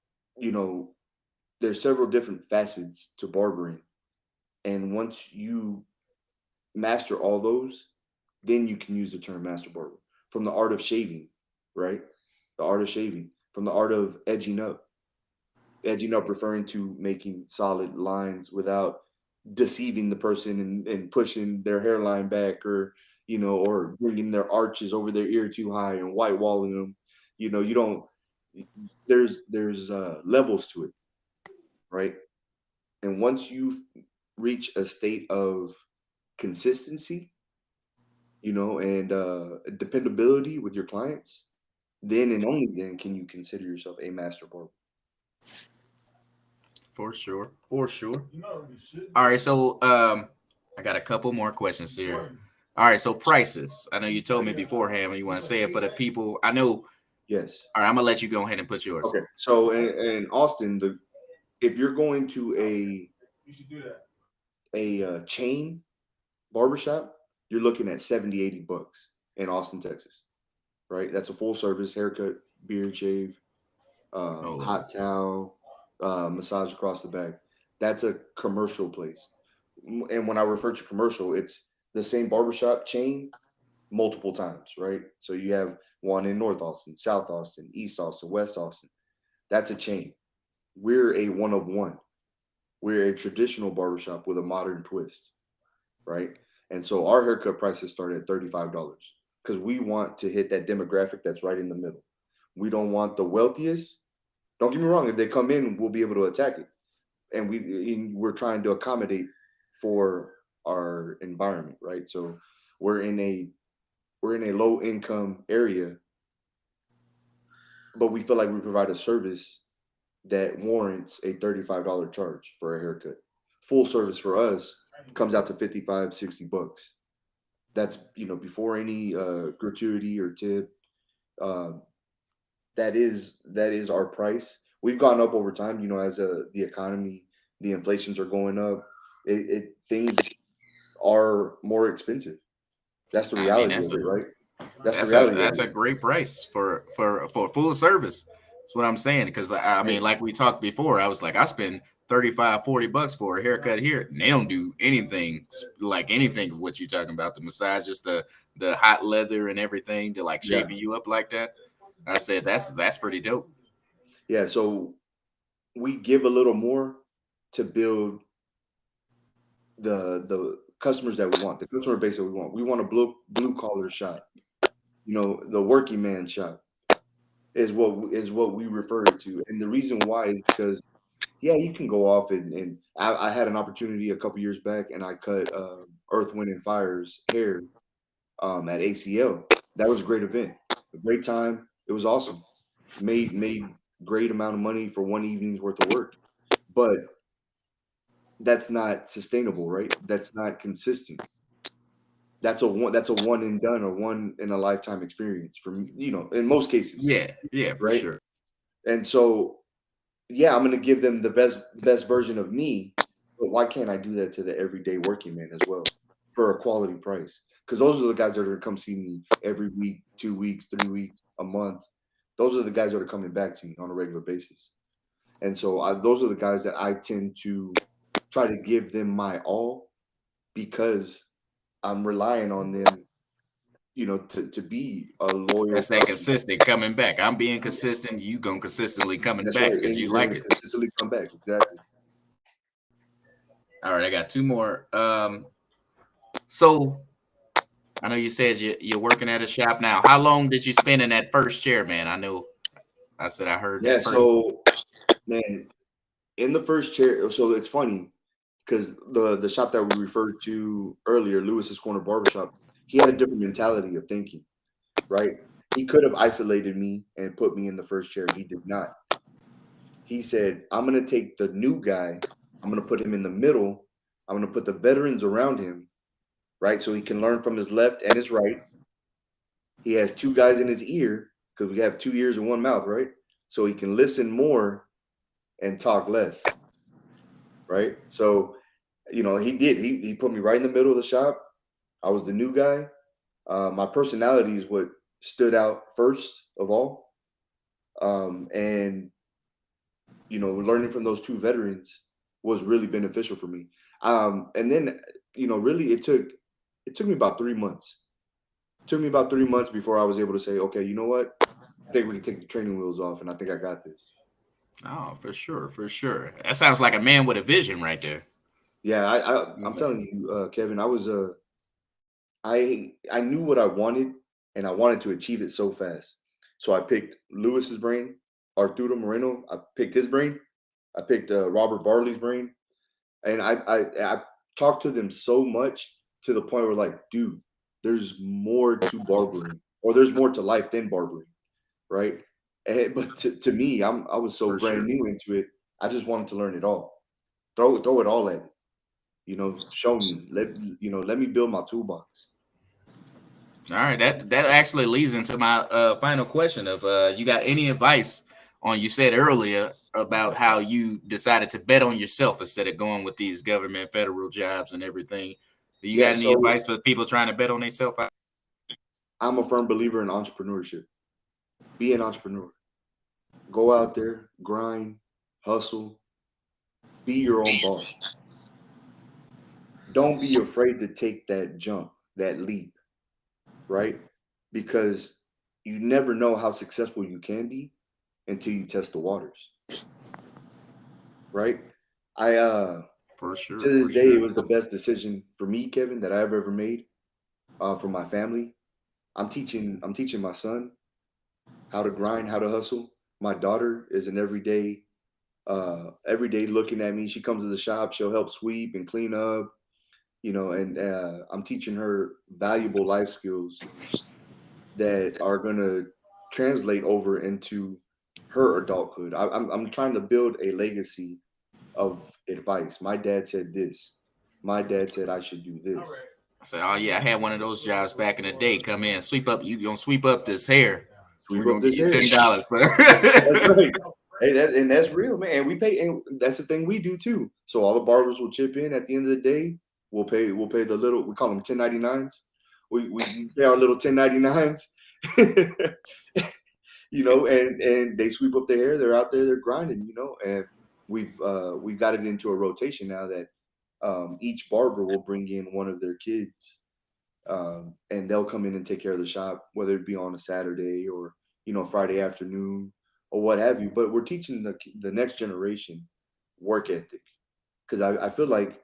there's several different facets to barbering, and once you master all those, then you can use the term master barber. From the art of shaving, right? The art of shaving, from the art of edging up referring to making solid lines without deceiving the person and pushing their hairline back, or bringing their arches over their ear too high and white walling them. You don't. There's levels to it, right? And once you reach a state of consistency, and dependability with your clients, then and only then can you consider yourself a master barber. For sure. For sure. All right. So I got a couple more questions here. All right, so prices. I know you told me beforehand when you want to say it for the people. I know. Yes. All right, I'm gonna let you go ahead and put yours. Okay. So in Austin, if you're going to a chain barbershop, you're looking at 70, $80 in Austin, Texas. Right? That's a full service haircut, beard shave, hot towel, massage across the back. That's a commercial place. And when I refer to commercial, it's the same barbershop chain multiple times, right? So you have one in North Austin, South Austin, East Austin, West Austin. That's a chain. We're a one of one. We're a traditional barbershop with a modern twist, right? And so our haircut prices start at $35 because we want to hit that demographic that's right in the middle. We don't want the wealthiest. Don't get me wrong. If they come in, we'll be able to attack it. And we're trying to accommodate for our environment, right? So we're in a low income area, but we feel like we provide a service that warrants a $35 charge for a haircut. Full service for us comes out to $55, $60. That's before any gratuity or tip. That is our price. We've gone up over time, as the economy, the inflations are going up. Things are more expensive. That's the reality of it, right? That's the reality. That's a great price for full service. That's what I'm saying. Because I mean, like we talked before, I was like, I spend $35, $40 for a haircut here. And they don't do anything like anything what you're talking about. The massage, just the hot leather and everything, to like shaping you up like that. I said that's pretty dope. Yeah, so we give a little more to build the customers that we want, the customer base that we want. We want a blue collar shop. The working man shop is what we refer to. And the reason why is because you can go off and I had an opportunity a couple years back, and I cut Earth, Wind and Fire's hair at ACL. That was a great event, a great time. It was awesome. Made great amount of money for one evening's worth of work, but that's not sustainable, right? That's not consistent. That's a one and done or one in a lifetime experience for me, in most cases. Yeah, for right? sure. And so, I'm going to give them the best version of me, but why can't I do that to the everyday working man as well for a quality price? Because those are the guys that are going to come see me every week, 2 weeks, 3 weeks, a month. Those are the guys that are coming back to me on a regular basis. And so those are the guys that I tend to try to give them my all, because I'm relying on them, to be a loyal. That's that consistent coming back. I'm being consistent. You gonna consistently coming back because you like it. Consistently come back. Exactly. All right, I got two more. So I know you said you're working at a shop now. How long did you spend in that first chair, man? I said I heard. Yeah. So, man, in the first chair. So it's funny because the shop that we referred to earlier, Lewis's Corner Barbershop, he had a different mentality of thinking, right? He could have isolated me and put me in the first chair. He did not. He said, I'm going to take the new guy. I'm going to put him in the middle. I'm going to put the veterans around him, right? So he can learn from his left and his right. He has two guys in his ear because we have 2 ears and one mouth, right? So he can listen more and talk less, right? So, he did. He put me right in the middle of the shop. I was the new guy. My personality is what stood out first of all. And, learning from those two veterans was really beneficial for me. And then, really it took me about 3 months. It took me about 3 months before I was able to say, okay, you know what? I think we can take the training wheels off, and I think I got this. Oh, for sure, for sure. That sounds like a man with a vision right there. Yeah, I'm telling you, Kevin, I knew what I wanted, and I wanted to achieve it so fast. So I picked Lewis's brain, Arturo Moreno. I picked his brain. I picked Robert Barley's brain, and I talked to them so much to the point where, like, dude, there's more to barbering, or there's more to life than barbering, right? But to me, I was so brand new into it. I just wanted to learn it all. Throw it all at me. show me. Let me build my toolbox. All right, that actually leads into my final question of you got any advice on, you said earlier about how you decided to bet on yourself instead of going with these government federal jobs and everything. Do you got any advice for people trying to bet on themselves? I'm a firm believer in entrepreneurship. Be an entrepreneur. Go out there, grind, hustle, be your own boss. Don't be afraid to take that jump, that leap, right? Because you never know how successful you can be until you test the waters, right? For sure. To this day, it was the best decision for me, Kevin, that I've ever made for my family. I'm teaching my son how to grind, how to hustle. My daughter is an every day looking at me. She comes to the shop, she'll help sweep and clean up, and I'm teaching her valuable life skills that are going to translate over into her adulthood. I'm trying to build a legacy of advice. My dad said this. My dad said I should do this. I said, oh yeah, I had one of those jobs back in the day. Come in, sweep up. You gonna sweep up this hair? Sweep We're up gonna this give you hair. $10. That's right. Hey, that's real, man. And we pay, and that's the thing we do too. So all the barbers will chip in at the end of the day. We'll pay the little, we call them 1099s. We pay our little 1099s. And they sweep up their hair. They're out there, they're grinding, and we've got it into a rotation now that each barber will bring in one of their kids, and they'll come in and take care of the shop, whether it be on a Saturday or Friday afternoon or what have you. But we're teaching the next generation work ethic, because I feel like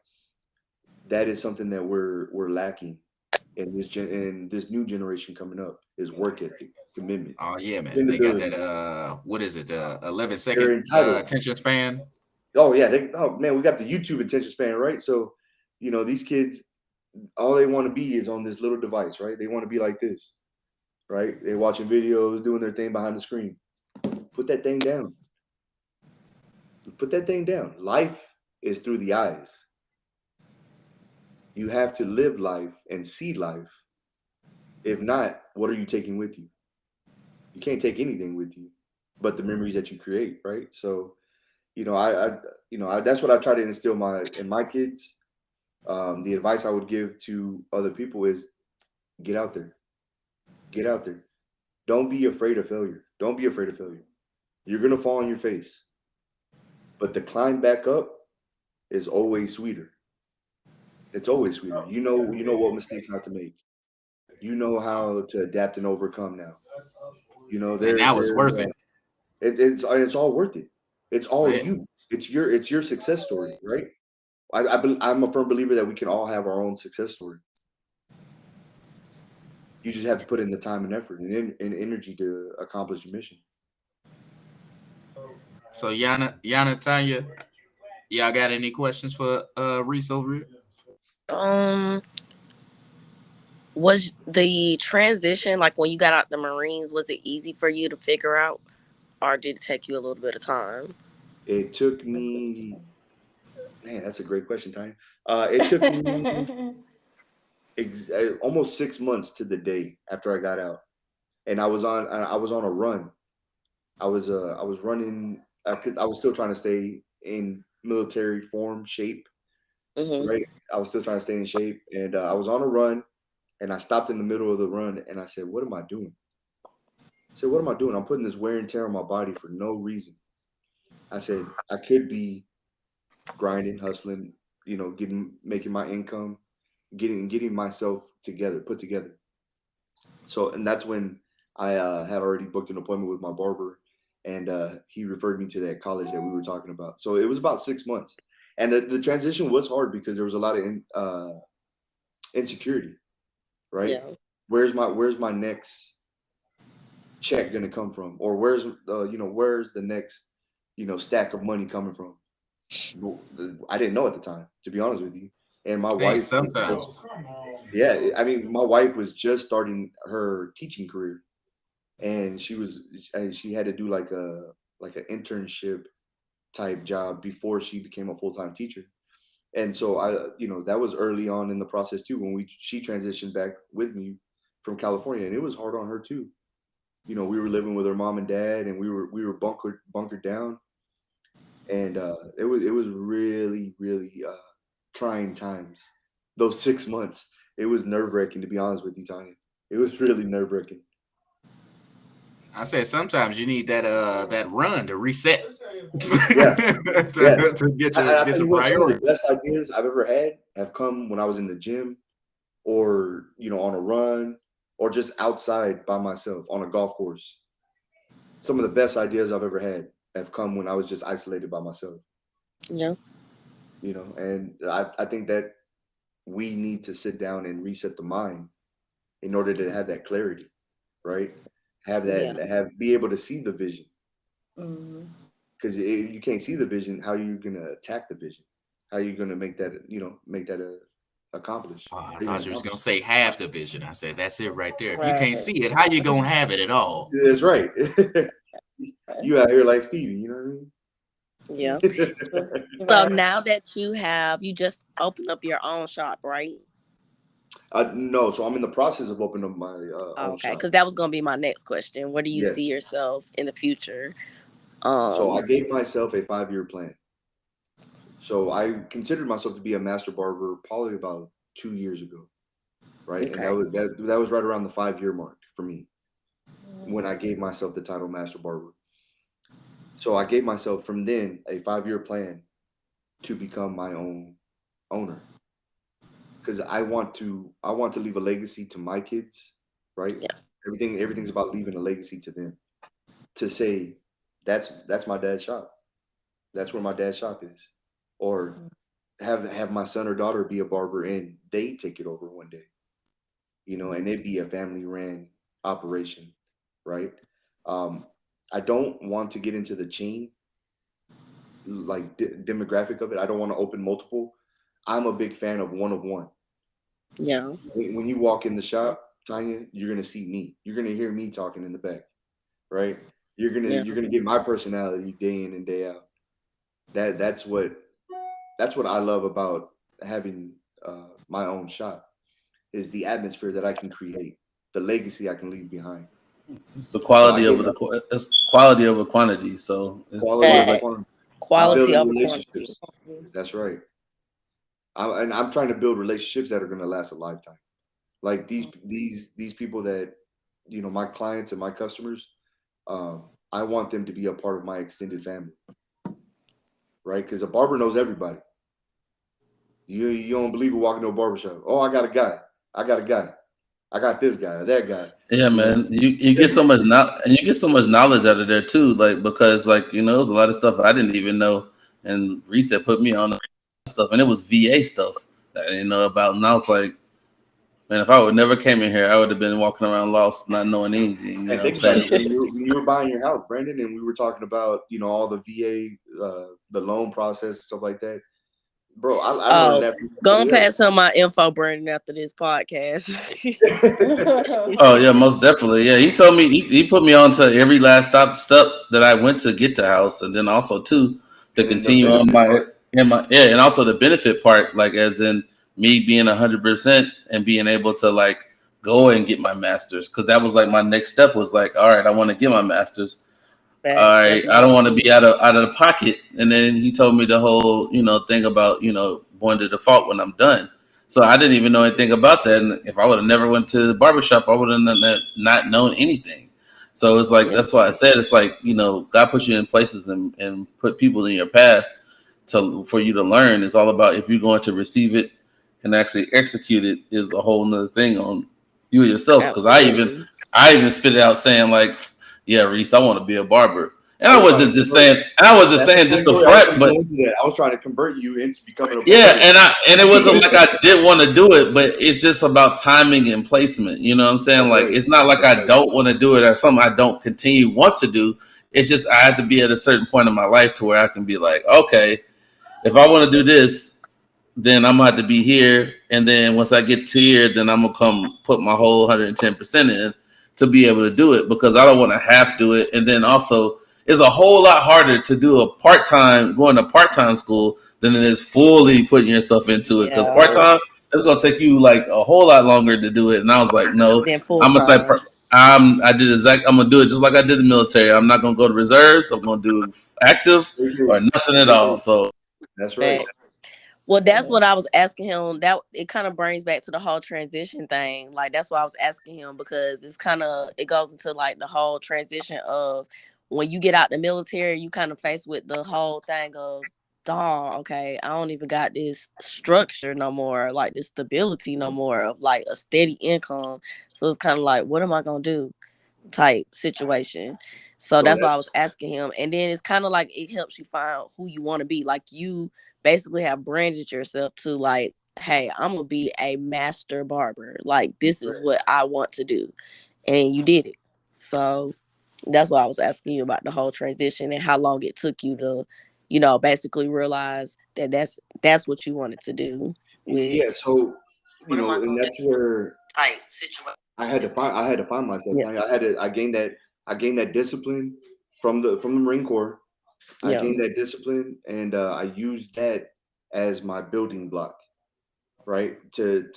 that is something that we're lacking in this new generation coming up, is work ethic, commitment. Oh yeah, man. They got that what is it? 11-second attention span. Oh yeah, man, we got the YouTube attention span, right? So, these kids, all they want to be is on this little device, right? They want to be like this, right? They're watching videos, doing their thing behind the screen. Put that thing down. Put that thing down. Life is through the eyes. You have to live life and see life. If not, what are you taking with you? You can't take anything with you but the memories that you create, right? So, that's what I try to instill in my kids. The advice I would give to other people is get out there. Get out there. Don't be afraid of failure. Don't be afraid of failure. You're going to fall on your face. But the climb back up is always sweeter. It's always sweeter. You know what mistakes not to make. You know how to adapt and overcome now. And now it's worth it. It's all worth it. It's all you. It's your success story, right? I'm a firm believer that we can all have our own success story. You just have to put in the time and effort and energy to accomplish your mission. So Ayanna, Tanya, y'all got any questions for Reese over here? Was the transition, like when you got out the Marines, was it easy for you to figure out, or did it take you a little bit of time? It took me, man, that's a great question, Tanya. It took me almost 6 months to the day after I got out, and I was on a run. I was running because I was still trying to stay in military form shape, right? I was still trying to stay in shape, and I was on a run, and I stopped in the middle of the run, and I said, "What am I doing?" I said, "What am I doing? I'm putting this wear and tear on my body for no reason." I said, "I could be grinding, hustling, making my income, getting myself put together." So, and that's when I had already booked an appointment with my barber, and he referred me to that college that we were talking about. So it was about 6 months, and the transition was hard because there was a lot of insecurity, right? Yeah. Where's my next check gonna come from, or where's the next stack of money coming from? I didn't know at the time, to be honest with you. And my wife, sometimes, my wife was just starting her teaching career, and she had to do like an internship type job before she became a full-time teacher. And so that was early on in the process too, when she transitioned back with me from California, and it was hard on her too. We were living with her mom and dad, and we were bunkered down, and it was really, really trying times. Those 6 months, it was nerve-wracking, to be honest with you, Tanya. It was really nerve-wracking. I said sometimes you need that run to reset. Yeah. to get your priority. The best ideas I've ever had have come when I was in the gym, or on a run, or just outside by myself on a golf course. Some of the best ideas I've ever had have come when I was just isolated by myself. Yeah. And I think that we need to sit down and reset the mind in order to have that clarity, right? Be able to see the vision. Because you can't see the vision, how are you going to attack the vision? How are you going to make that accomplished? I thought you was going to say have the vision. I said, that's it right there. If Right. you can't see it, how you going to have it at all? That's right. You out here like Stevie, you know what I mean? Yeah. So now that you just opened up your own shop, right? No, so I'm in the process of opening up my own shop. Because that was going to be my next question. Where do you see yourself in the future? So I gave myself a 5-year plan. So I considered myself to be a master barber probably about 2 years ago, right? Okay. And that was right around the 5-year mark for me when I gave myself the title master barber. So I gave myself from then a 5-year plan to become my own owner, because I want to leave a legacy to my kids, right? Yeah. Everything's about leaving a legacy to them, to say that's my dad's shop. That's where my dad's shop is. Or have my son or daughter be a barber and they take it over one day, and it be a family ran operation, right? I don't want to get into the chain, like demographic of it. I don't want to open multiple. I'm a big fan of one. Yeah. When you walk in the shop, Tanya, you're gonna see me. You're gonna hear me talking in the back, right? You're gonna get my personality day in and day out. That's what I love about having my own shop, is the atmosphere that I can create, the legacy I can leave behind. It's the quality over quantity. So it's quality over quantity. That's right. I'm trying to build relationships that are going to last a lifetime. Like these people that, my clients and my customers, I want them to be a part of my extended family, right? Because a barber knows everybody. You don't believe in walking to a barbershop. Oh, I got a guy. I got this guy or that guy. Yeah, man. You get so much knowledge out of there too. Like, because there's a lot of stuff I didn't even know, and Reset put me on stuff, and it was VA stuff that I didn't know about. And I was like, man, if I would never came in here, I would have been walking around lost, not knowing anything. When you were buying your house, Brandon, and we were talking about all the VA, the loan process, stuff like that. Bro, I learned that from gonna pass on my info, Brandon, after this podcast. Oh yeah, most definitely. Yeah, he told me he put me on to every last step that I went to get to house, and then also too to continue on and also the benefit part, like as in me being 100% and being able to go and get my master's, because that was my next step was all right, I want to get my master's. All right, I don't want to be out of the pocket. And then he told me the whole, thing about, going to default when I'm done. So I didn't even know anything about that. And if I would have never went to the barbershop, I would have not known anything. So it's that's why I said it's God puts you in places and put people in your path for you to learn. It's all about if you're going to receive it and actually execute it is a whole nother thing on you yourself. Because I even spit it out saying yeah, Reese, I want to be a barber. And I wasn't just saying just the front, but I was trying to convert you into becoming a barber. Yeah, and it wasn't like I didn't want to do it, but it's just about timing and placement. You know what I'm saying? It's not like I don't want to do it or something I don't want to do. It's just I have to be at a certain point in my life to where I can be okay, if I want to do this, then I'm going to have to be here. And then once I get to here, then I'm going to come put my whole 110% in to be able to do it, because I don't want to have to do it. And then also it's a whole lot harder to do going to part-time school than it is fully putting yourself into it. Because Yeah. part time, it's gonna take you like a whole lot longer to do it. And I was like, no, Then full I'm a type. time. I'm gonna do it just like I did the military. I'm not gonna go to reserves. I'm gonna do active or nothing at all. So That's right. Facts. Well, that's what I was asking him. That it kind of brings back to the whole transition thing. Like that's why I was asking him because it goes into like the whole transition of when you get out the military, you kind of faced with the whole thing of, dog, okay, I don't even got this structure no more, like this stability no more of like a steady income. So it's kind of like, what am I gonna do? Type situation. So So that's why I was asking him. And then it's kind of like it helps you find who you want to be. Like you basically have branded yourself to like, hey, I'm gonna be a master barber. Like this is what I want to do. And you did it. So that's why I was asking you about the whole transition and how long it took you to, basically realize that that's what you wanted to do with Yeah, so and that's where type situation. I had to find myself. Yeah. I gained that discipline from the Marine Corps. I Yeah. gained that discipline, and I used that as my building block, right? To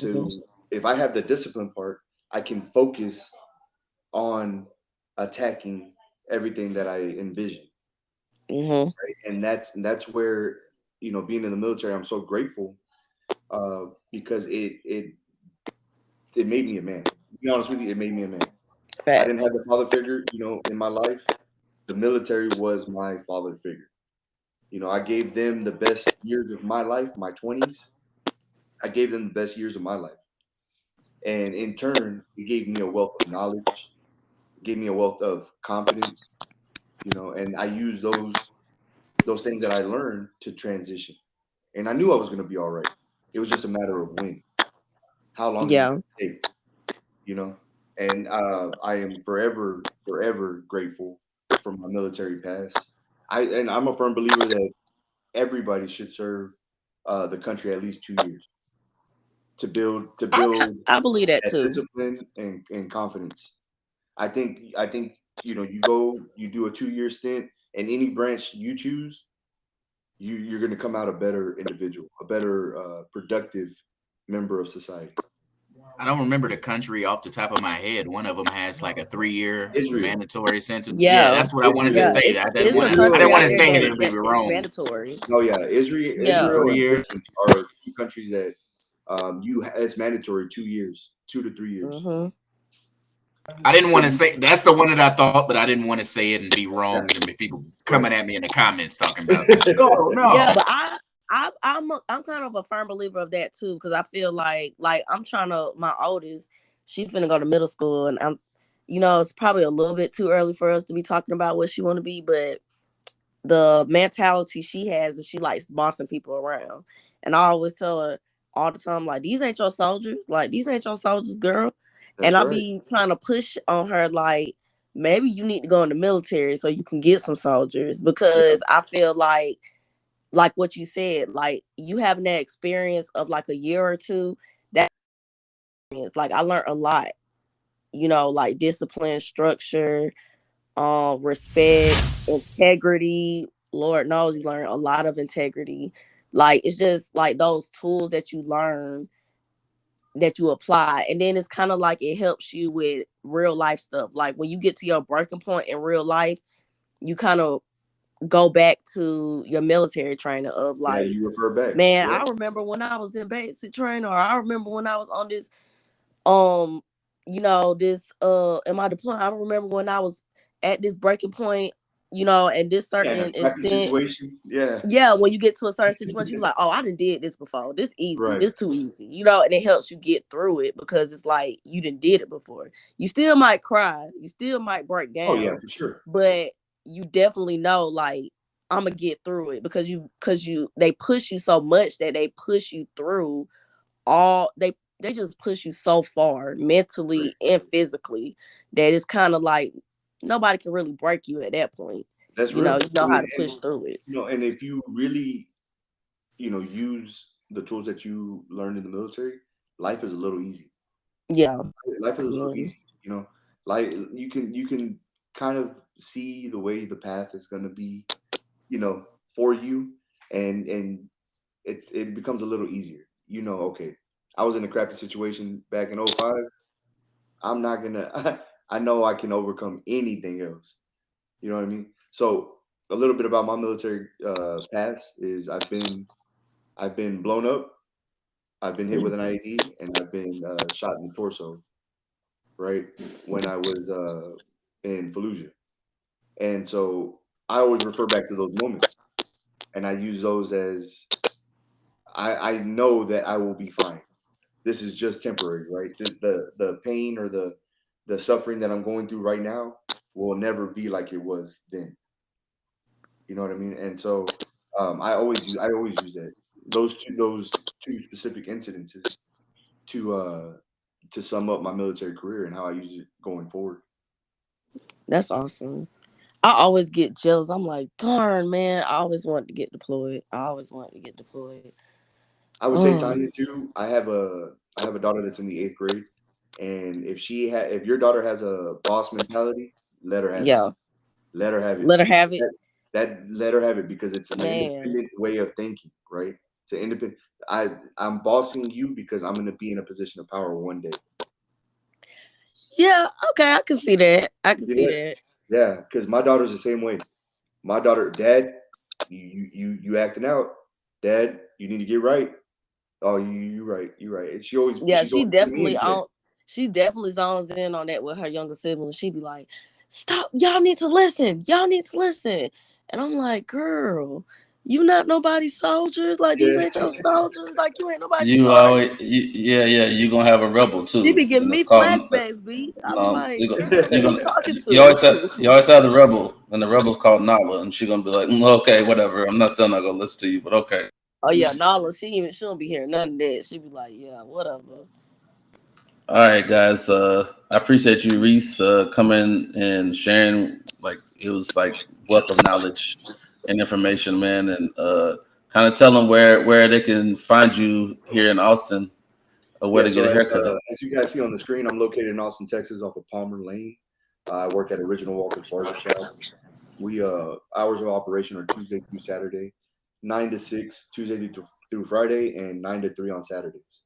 if I have the discipline part, I can focus on attacking everything that I envision, Mm-hmm. right? And that's where being in the military, I'm so grateful because it made me a man. To be honest with you, it made me a man. I didn't Facts. have a father figure, in my life. The military was my father figure. I gave them the best years of my life, my 20s. I gave them the best years of my life. And in turn, it gave me a wealth of knowledge, it gave me a wealth of confidence, and I used those things that I learned to transition. And I knew I was going to be all right. It was just a matter of when. How long is it Yeah. going to take? you know. And I am forever, forever grateful for my military past. I'm a firm believer that everybody should serve the country at least 2 years to build I believe that that too. discipline and confidence. I think you do a 2 year stint in any branch you choose, you're going to come out a better individual, a better productive member of society. I don't remember the country off the top of my head. One of them has like a 3 year Israel, mandatory sentence. Yeah, Yeah. that's what I wanted to Yeah. Israel, say. It's a I didn't country want out to there say anything to be that it's wrong. mandatory. Oh yeah, Israel, Yeah. Israel 3 and years. Turkey are two countries that it's mandatory 2 years, 2 to 3 years. Mm-hmm. I didn't So want to say that's the one that I thought, but I didn't want to say it and be wrong and be people coming right. at me in the comments talking about no. Yeah, but I'm kind of a firm believer of that too because I feel like I'm trying to my oldest, she finna go to middle school and it's probably a little bit too early for us to be talking about what she want to be, but the mentality she has is she likes bossing people around, and I always tell her all the time like these ain't your soldiers, like these ain't your soldiers, girl, and That's I right. be trying to push on her like maybe you need to go in the military so you can get some soldiers Yeah, because I feel like what you said, like you having that experience of like a year or two, that is like I learned a lot, like discipline, structure, respect, integrity. Lord knows you learn a lot of integrity. Like it's just like those tools that you learn that you apply. And then it's kind of like it helps you with real life stuff. Like when you get to your breaking point in real life, you kind of go back to your military training of yeah. like, You refer back. man, Yeah, I remember when I was in basic training, or I remember when I was on this, um, this in my deployment. I remember when I was at this breaking point, and this yeah. In a certain crappy extent. situation. Yeah, Yeah, when you get to a certain situation, you're like, oh, I done did this before. This easy. right. This too easy. And it helps you get through it because it's like you done did it before. You still might cry. You still might break Oh yeah, down, for sure. but you definitely know like I'm gonna get through it because they push you so much that they push you through all they just push you so far Right. mentally and physically that it's kind of like nobody can really break you at that point. That's You real. I know how mean, to push through it. and if you really, use the tools that you learned in the military, life is a little easy. Yeah, Life is a little absolutely. easy. Like you can kind of see the way the path is going to be, for you, and it becomes a little easier. You know, okay, I was in a crappy situation back in 05. I'm not gonna. I know I can overcome anything else. You know what I mean? So a little bit about my military past is I've been blown up. I've been hit with an IED, and I've been shot in the torso. Right when I was in Fallujah, and so I always refer back to those moments, and I use those as I know that I will be fine. This is just temporary, right? The pain or the suffering that I'm going through right now will never be like it was then. You know what I mean? And so I always use that those two specific incidences to sum up my military career and how I use it going forward. That's awesome. I always get jealous. I'm like, darn, man, I always want to get deployed. I would say, Tanya, too. I have a daughter that's in the 8th grade, and if your daughter has a boss mentality, let her have it. Yeah. Let her have it. Let her have it. Let her have it because it's an Man. independent way of thinking, right? It's an independent. I'm bossing you because I'm going to be in a position of power one day. Yeah, okay, I can see that. Yeah, because my daughter's the same way. My daughter, Dad, you acting out. Dad, you need to get right. Oh, you're right. And she always she definitely zones in on that with her younger siblings. She be like, "Stop! Y'all need to listen. And I'm like, "Girl, you not nobody's soldiers. Like these ain't your soldiers. Like you ain't nobody's You soldiers." always, you gonna have a rebel too. She be giving And me it's called, flashbacks, B. I be like, you "Girl, who you talking to?" you always have the rebel, and the rebel's called Nala, and she gonna be like, okay, whatever. I'm still not gonna listen to you, but okay. Oh yeah, Nala, she don't be hearing none of that. She be like, yeah, whatever. All right, guys. I appreciate you, Reese, coming and sharing. Like it was like wealth of knowledge and information, man, and kind of tell them where they can find you here in Austin, or where to get a haircut. As you guys see on the screen, I'm located in Austin, Texas, off of Palmer Lane. I work at Original Walker's Barbershop. We hours of operation are Tuesday through Saturday, 9 to 6 Tuesday through Friday, and 9 to 3 on Saturdays.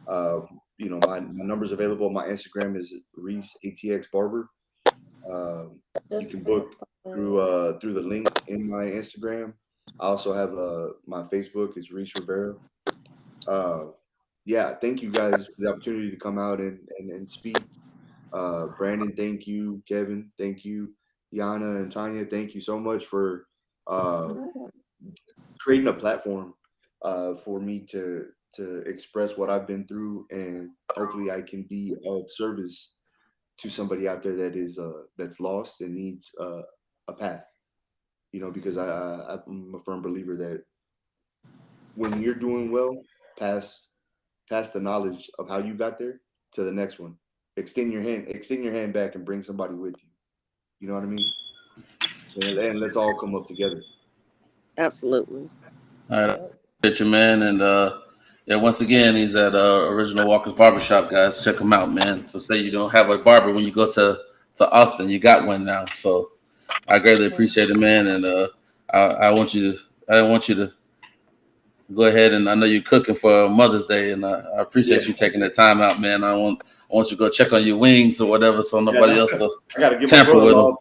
My number's available. My Instagram is Reese ATX Barber. You can book through the link in my Instagram. I also have my Facebook is Reese Rivera. Yeah, thank you guys for the opportunity to come out and speak. Brandon, thank you. Kevin, thank you. Ayanna and Tanya, thank you so much for creating a platform for me to express what I've been through, and hopefully I can be of service to somebody out there that is that's lost and needs a path. Because I'm a firm believer that when you're doing well, pass the knowledge of how you got there to the next one. Extend your hand back and bring somebody with you. You know what I mean? And let's all come up together. Absolutely. All right, picture, man, and once again, he's at Original Walker's Barbershop, guys. Check him out, man. So say you don't have a barber when you go to Austin, you got one now. So I greatly appreciate it, man, and I want you to go ahead, and I know you're cooking for Mother's Day, and I appreciate you taking the time out, man. I want you to go check on your wings or whatever, so nobody else will tamper with them.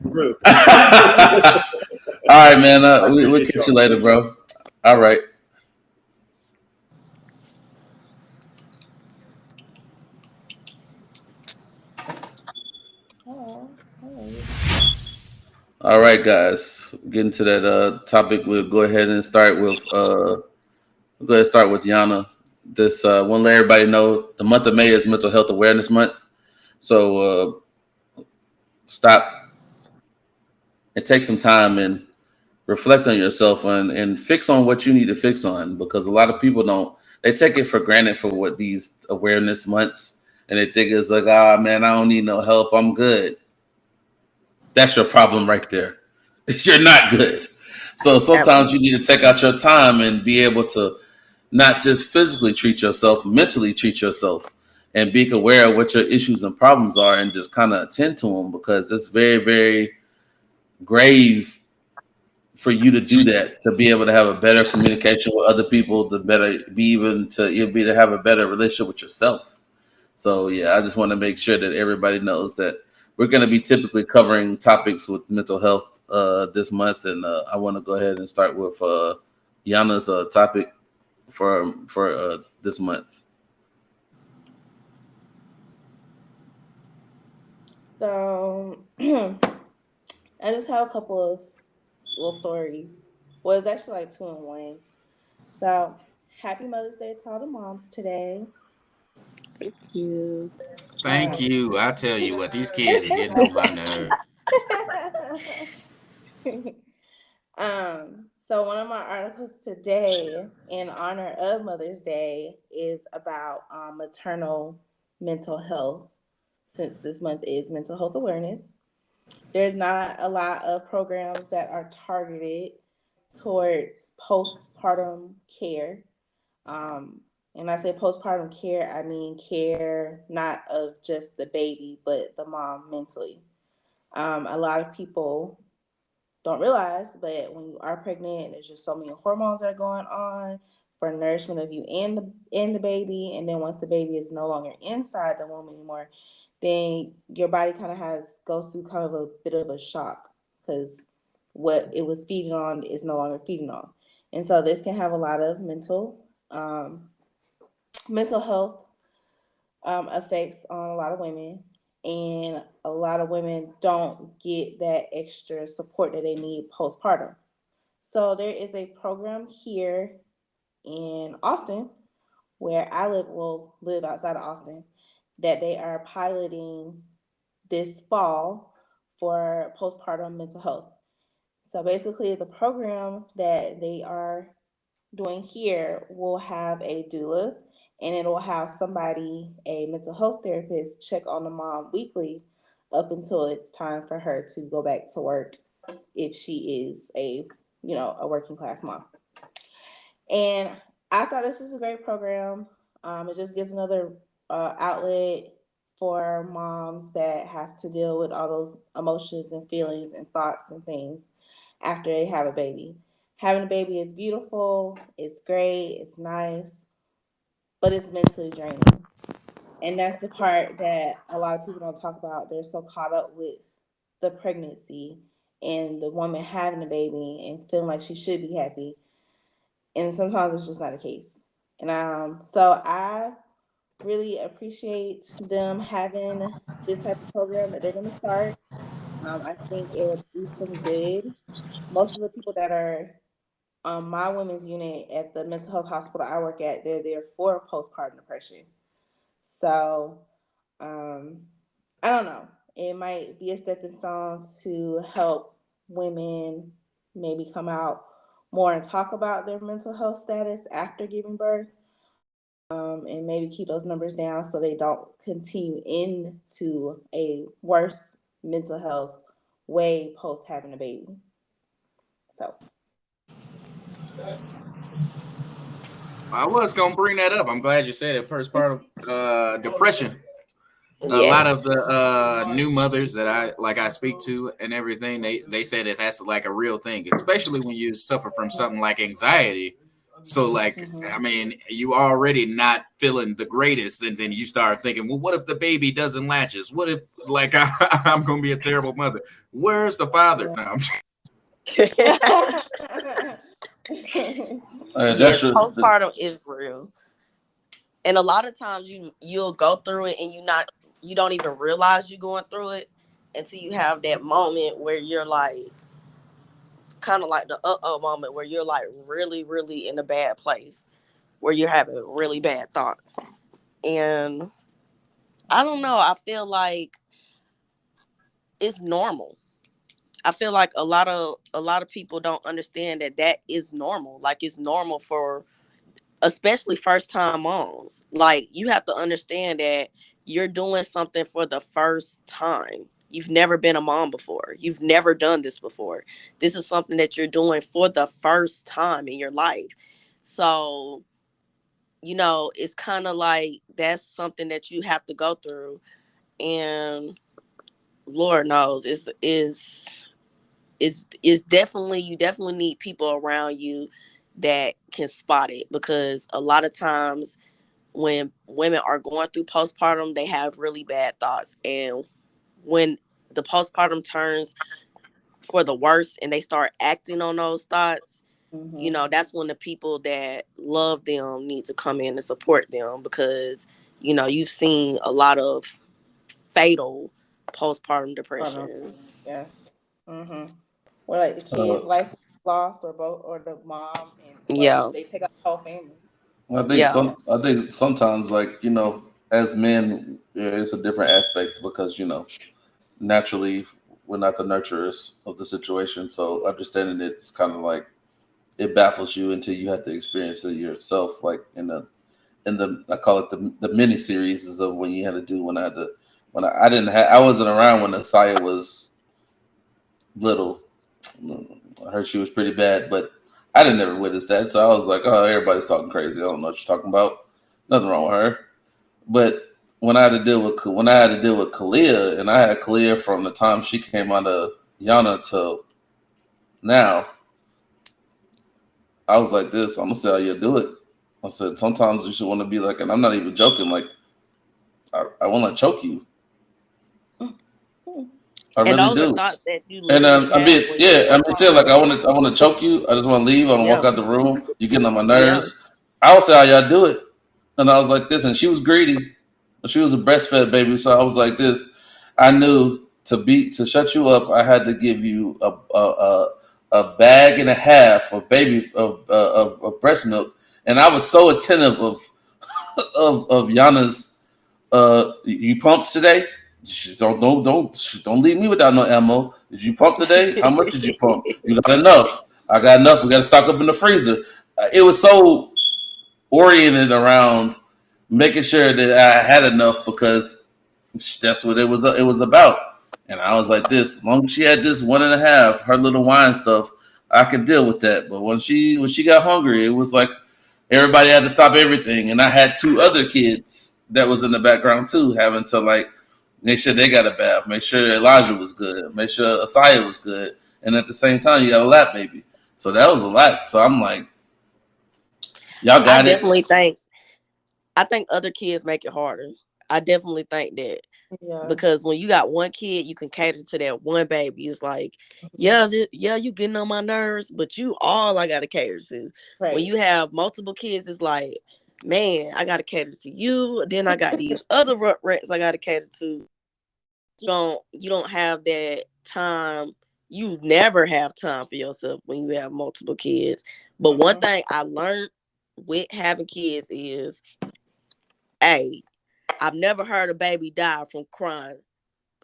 All right, man. We'll catch you later, bro. All right. All right, guys. Getting to that topic, we'll go ahead and start with Ayanna. This want to let everybody know the month of May is Mental Health Awareness Month. So stop and take some time and reflect on yourself and fix on what you need to fix on, because a lot of people they take it for granted for what these awareness months, and they think it's like, man, I don't need no help. I'm good. That's your problem right there. You're not good. So sometimes you need to take out your time and be able to not just physically treat yourself, mentally treat yourself, and be aware of what your issues and problems are, and just kind of attend to them, because it's very, very grave for you to do that, to be able to have a better communication with other people, to better be even to you'll be to have a better relationship with yourself. So yeah, I just want to make sure that everybody knows that we're going to be typically covering topics with mental health this month, and I want to go ahead and start with Yana's topic for this month. So I just have a couple of little stories. Well, it's actually like two in one. So happy Mother's Day to all the moms today. Thank you. Thank you. I tell you what, these kids are getting on my nerve. So one of my articles today in honor of Mother's Day is about maternal mental health, since this month is mental health awareness. There's not a lot of programs that are targeted towards postpartum care. Um, and I say postpartum care, I mean care not of just the baby, but the mom mentally. A lot of people don't realize, but when you are pregnant, there's just so many hormones that are going on for nourishment of you and the baby. And then once the baby is no longer inside the womb anymore, then your body kind of goes through kind of a bit of a shock, because what it was feeding on is no longer feeding on. And so this can have a lot of mental health effects on a lot of women, and a lot of women don't get that extra support that they need postpartum. So there is a program here in Austin, where I live outside of Austin, that they are piloting this fall for postpartum mental health. So basically, the program that they are doing here will have a doula, and it will have somebody, a mental health therapist, check on the mom weekly up until it's time for her to go back to work, if she is a working class mom. And I thought this was a great program. It just gives another outlet for moms that have to deal with all those emotions and feelings and thoughts and things after they have a baby. Having a baby is beautiful, it's great, it's nice, but it's mentally draining. And that's the part that a lot of people don't talk about. They're so caught up with the pregnancy and the woman having a baby and feeling like she should be happy. And sometimes it's just not the case. And so I really appreciate them having this type of program that they're going to start. I think it would do some good. Most of the people that are my women's unit at the mental health hospital I work at, they're there for postpartum depression. So um, I don't know. It might be a stepping stone to help women maybe come out more and talk about their mental health status after giving birth, and maybe keep those numbers down so they don't continue into a worse mental health way post having a baby. So, I was gonna bring that up. I'm glad you said it. Postpartum depression. A lot Yes. of the new mothers that I speak to and everything, they say that that's like a real thing, especially when you suffer from something like anxiety. So like, I mean, you already not feeling the greatest, and then you start thinking, well, what if the baby doesn't latches? What if like I'm gonna be a terrible mother? Where's the father? No, Yes, postpartum is real. And a lot of times you'll go through it and you don't even realize you're going through it until you have that moment where you're like kind of like the moment where you're like really, really in a bad place, where you're having really bad thoughts. And I don't know, I feel like it's normal. I feel like a lot of people don't understand that is normal. Like it's normal for especially first time moms. Like you have to understand that you're doing something for the first time. You've never been a mom before. You've never done this before. This is something that you're doing for the first time in your life. So, it's kind of like that's something that you have to go through. And Lord knows it's it's definitely, you definitely need people around you that can spot it, because a lot of times when women are going through postpartum, they have really bad thoughts, and when the postpartum turns for the worse and they start acting on those thoughts, that's when the people that love them need to come in and support them, because you've seen a lot of fatal postpartum depressions. Yes. Where like the kids' life is lost, or both, or the mom, and Yeah, they take out the whole family. yeah, I think sometimes, like, as men, it's a different aspect because naturally we're not the nurturers of the situation, so understanding it's kind of like it baffles you until you have to experience it yourself. Like in the I call it the mini series of when you had to do when I had to when I didn't have I wasn't around when Asaya was little. I heard she was pretty bad, but I didn't ever witness that. So I was like, oh, everybody's talking crazy. I don't know what you're talking about. Nothing wrong with her. But when I had to deal with Kalia, and I had Kalia from the time she came out of Yana till now, I was like this. I'm gonna see how you do it. I said sometimes you should want to be like, and I'm not even joking. Like I want to choke you. I and really those are do. thoughts that you And literally have when you saying like I want to choke you. I just want to leave. I want to yeah, walk out the room. You're getting on my yeah. nerves. I would say how y'all do it, and I was like this, and she was greedy. She was a breastfed baby, so I was like this. I knew to shut you up, I had to give you a bag and a half of of breast milk, and I was so attentive of Yana's. You pumped today? Don't leave me without no ammo. Did you pump today? How much did you pump? You got enough. I got enough. We got to stock up in the freezer. It was so oriented around making sure that I had enough because that's what it was. It was about. And I was like this. As long as she had this one and a half, her little wine stuff, I could deal with that. But when she got hungry, it was like everybody had to stop everything. And I had two other kids that was in the background too, having to like make sure they got a bath, make sure Elijah was good, make sure Asaya was good, and at the same time you got a lap baby. So that was a lot. So I'm like, y'all I got it. definitely think I think other kids make it harder. I definitely think that, Yeah. because when you got one kid, you can cater to that one baby. It's like, yeah, you getting on my nerves, but you all I gotta cater to. When Right. you have multiple kids, it's like, man, I gotta cater to you. Then I got these other rats I gotta cater to. You don't have that time. You never have time for yourself when you have multiple kids. But one thing I learned with having kids is, hey, I've never heard a baby die from crying.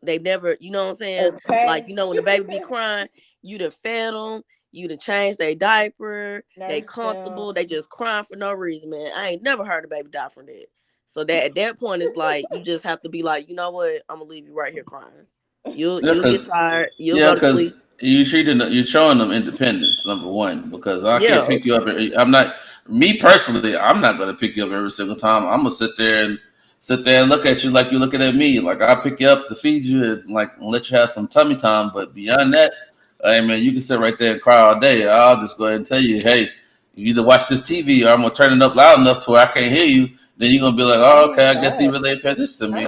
They never, you know what I'm saying? Okay. Like, when the baby be crying, you done fed them, you done changed their diaper, they Nurse comfortable, them. they just crying for no reason, man. I ain't never heard a baby die from that. So that at that point, it's like you just have to be like, you know what? I'm gonna leave you right here crying. Yeah, You'll get because tired. You'll go to sleep. you're showing them independence. Number one, because I can't Yeah, pick you up. I'm not me personally. I'm not going to pick you up every single time. I'm gonna sit there and look at you like you're looking at me. Like I pick you up to feed you and like let you have some tummy time. But beyond that, hey man, you can sit right there and cry all day. I'll just go ahead and tell you, hey, you either watch this TV or I'm gonna turn it up loud enough to where I can't hear you. Then you're gonna be like, oh, okay, I guess he really ain't paying attention to me.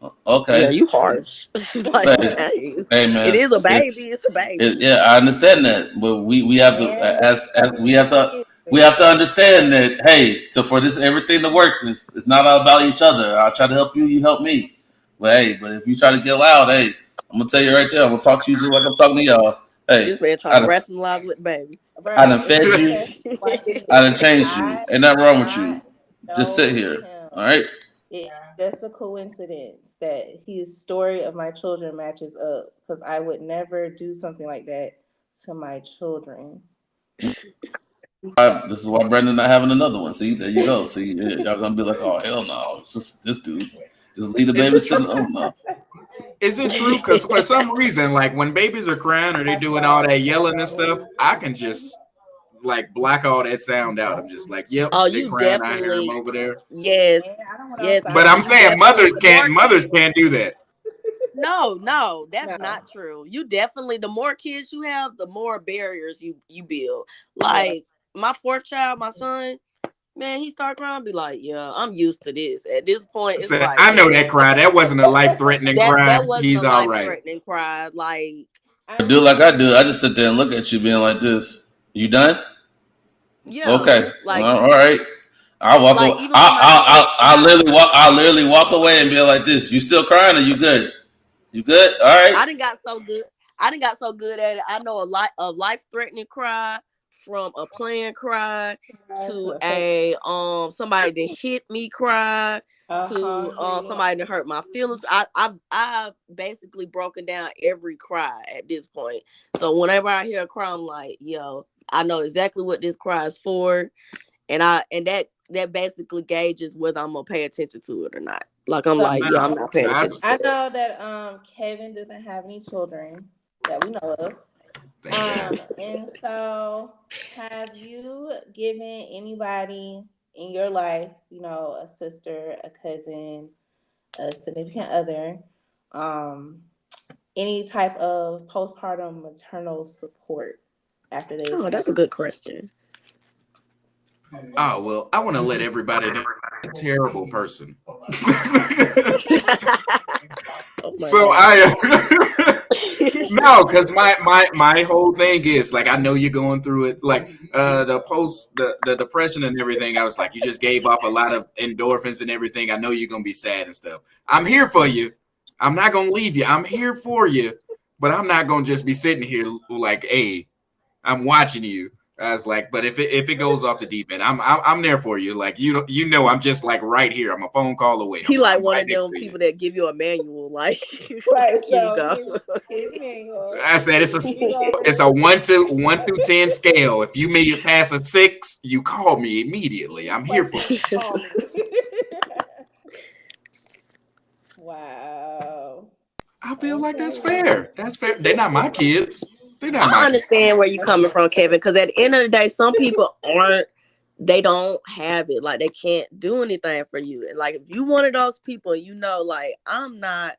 yeah, Okay. you harsh. Like, Hey, dang, hey it man, is a baby. It's a baby. yeah, I understand that, but we have to And as we kids. have to understand that hey, so for this everything to work, it's not all about each other. I'll try to help you, you help me. But if you try to get loud, hey, I'm gonna tell you right there, I'm gonna talk to you just like I'm talking to y'all. Hey, This man trying I to done, rationalize with the baby. I Right. done And fed let me you, tell you, watch this. I done changed you. I Ain't nothing did wrong with you. not Just sit know here, him. all right? It's just a coincidence that his story of my children matches up, because I would never do something like that to my children. This is why Brandon not having another one. See, there you go. See, y'all gonna be like, oh hell no, it's just this dude. Just leave the Is baby it sitting. true? Oh no. Is it true? Because for some reason, like when babies are crying or they doing all that yelling and stuff, I can just like black all that sound out. I'm just like, yep, Oh, they you crying. I hear them definitely, over there. yes, Yeah, I don't want yes, outside. But brother. I'm You saying definitely mothers ignore can't kids. do that. No, that's No. not true. You definitely, the more kids you have, the more barriers you build. Yeah. Like my fourth child, my son, man, he start crying, be like, yeah, I'm used to this. At this point, it's like, I know man, that cry. That wasn't a life-threatening cry. that wasn't a He's all life right. threatening cry. Like, I Do like I do. remember. I just sit there and look at you, being like this. You done? yeah, Okay. like All right. I'll walk like away. even with my son, I literally walk. I literally walk away and be like this. You still crying? Or you good? You good? All right. I didn't got so good. I didn't got so good at it. I know a lot of life threatening cry from a planned cry to To fake. a somebody that hit me cry to Hungry. somebody that hurt my feelings. I've basically broken down every cry at this point. So whenever I hear a cry, I'm like, yo, I know exactly what this cry is for, and that basically gauges whether I'm gonna pay attention to it or not. Like I'm So like, yeah, I'm not paying attention I to it. know that Kevin doesn't have any children that we know of. Thank God. And so have you given anybody in your life, a sister, a cousin, a significant other, any type of postpartum maternal support after they've Oh, had? that's a good question. Oh well, I want to let everybody know I'm a terrible person. Oh my So God. I no, because my whole thing is like I know you're going through it, like the depression and everything. I was like, you just gave off a lot of endorphins and everything. I know you're gonna be sad and stuff. I'm here for you. I'm not gonna leave you. I'm here for you, but I'm not gonna just be sitting here like, hey, I'm watching you. I was like, but if it goes off the deep end, I'm there for you. Like you know, I'm just like right here. I'm a phone call away. He I'm like one right of next them to you. people that give you a manual, like, Right, here you so go. here's manual. I said You go over it's there. a 1 through 10 scale. If you made it past a 6, you call me immediately. I'm here for you. Call me. Wow. I feel like that's Okay. fair. That's fair. They're not my kids. They're not I my kids. understand where you're coming from, Kevin, because at the end of the day, some people they don't have it. Like they can't do anything for you. And like if you one of those people, like I'm not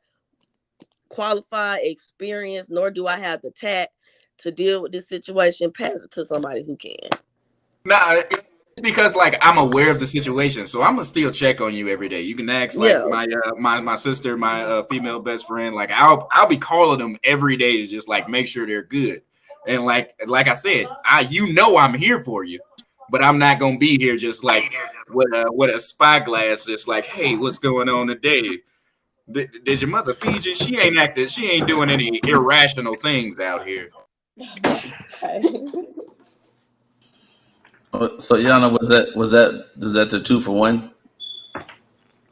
qualified, experienced, nor do I have the tact to deal with this situation, pass it to somebody who can. Nah, it's because like I'm aware of the situation, so I'm gonna still check on you every day. You can ask like Yeah. my sister, my female best friend. Like I'll be calling them every day to just like make sure they're good. And like I said, I'm here for you, but I'm not gonna be here just like with a spyglass, just like, hey, what's going on today? Did your mother feed you? She ain't acting. She ain't doing any irrational things out here. So Yana, was that the 2 for 1?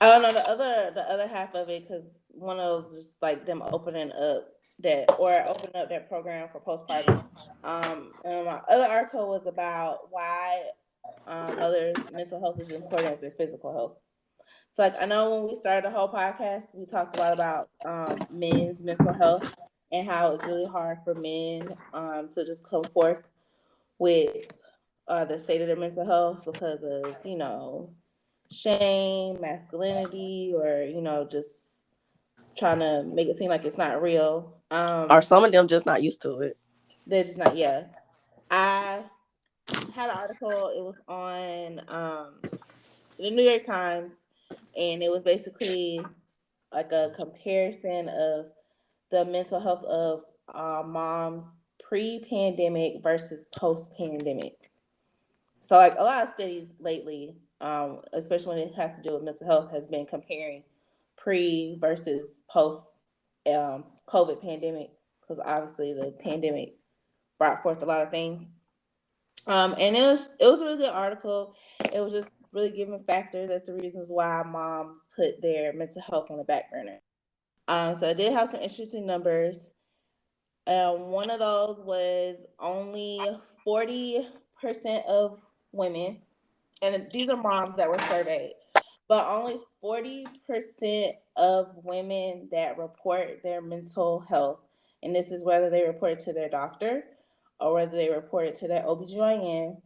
Oh no, the other half of it, because one of those was like them opening up that program for postpartum. And my other article was about why others' mental health is important as their physical health. So like I know when we started the whole podcast, we talked a lot about men's mental health and how it's really hard for men to just come forth with the state of their mental health because of shame, masculinity, or just trying to make it seem like it's not real. Or some of them just not used to it. They're just not. Yeah, I had an article. It was on the New York Times, and it was basically like a comparison of the mental health of moms pre-pandemic versus post-pandemic. So like a lot of studies lately, especially when it has to do with mental health, has been comparing pre versus post COVID pandemic, because obviously the pandemic brought forth a lot of things. And it was a really good article. It was just really giving factors as to reasons why moms put their mental health on the back burner. So it did have some interesting numbers. One of those was only 40% of women, and these are moms that were surveyed, but only 40% of women that report their mental health, and this is whether they report it to their doctor or whether they report it to their OBGYN,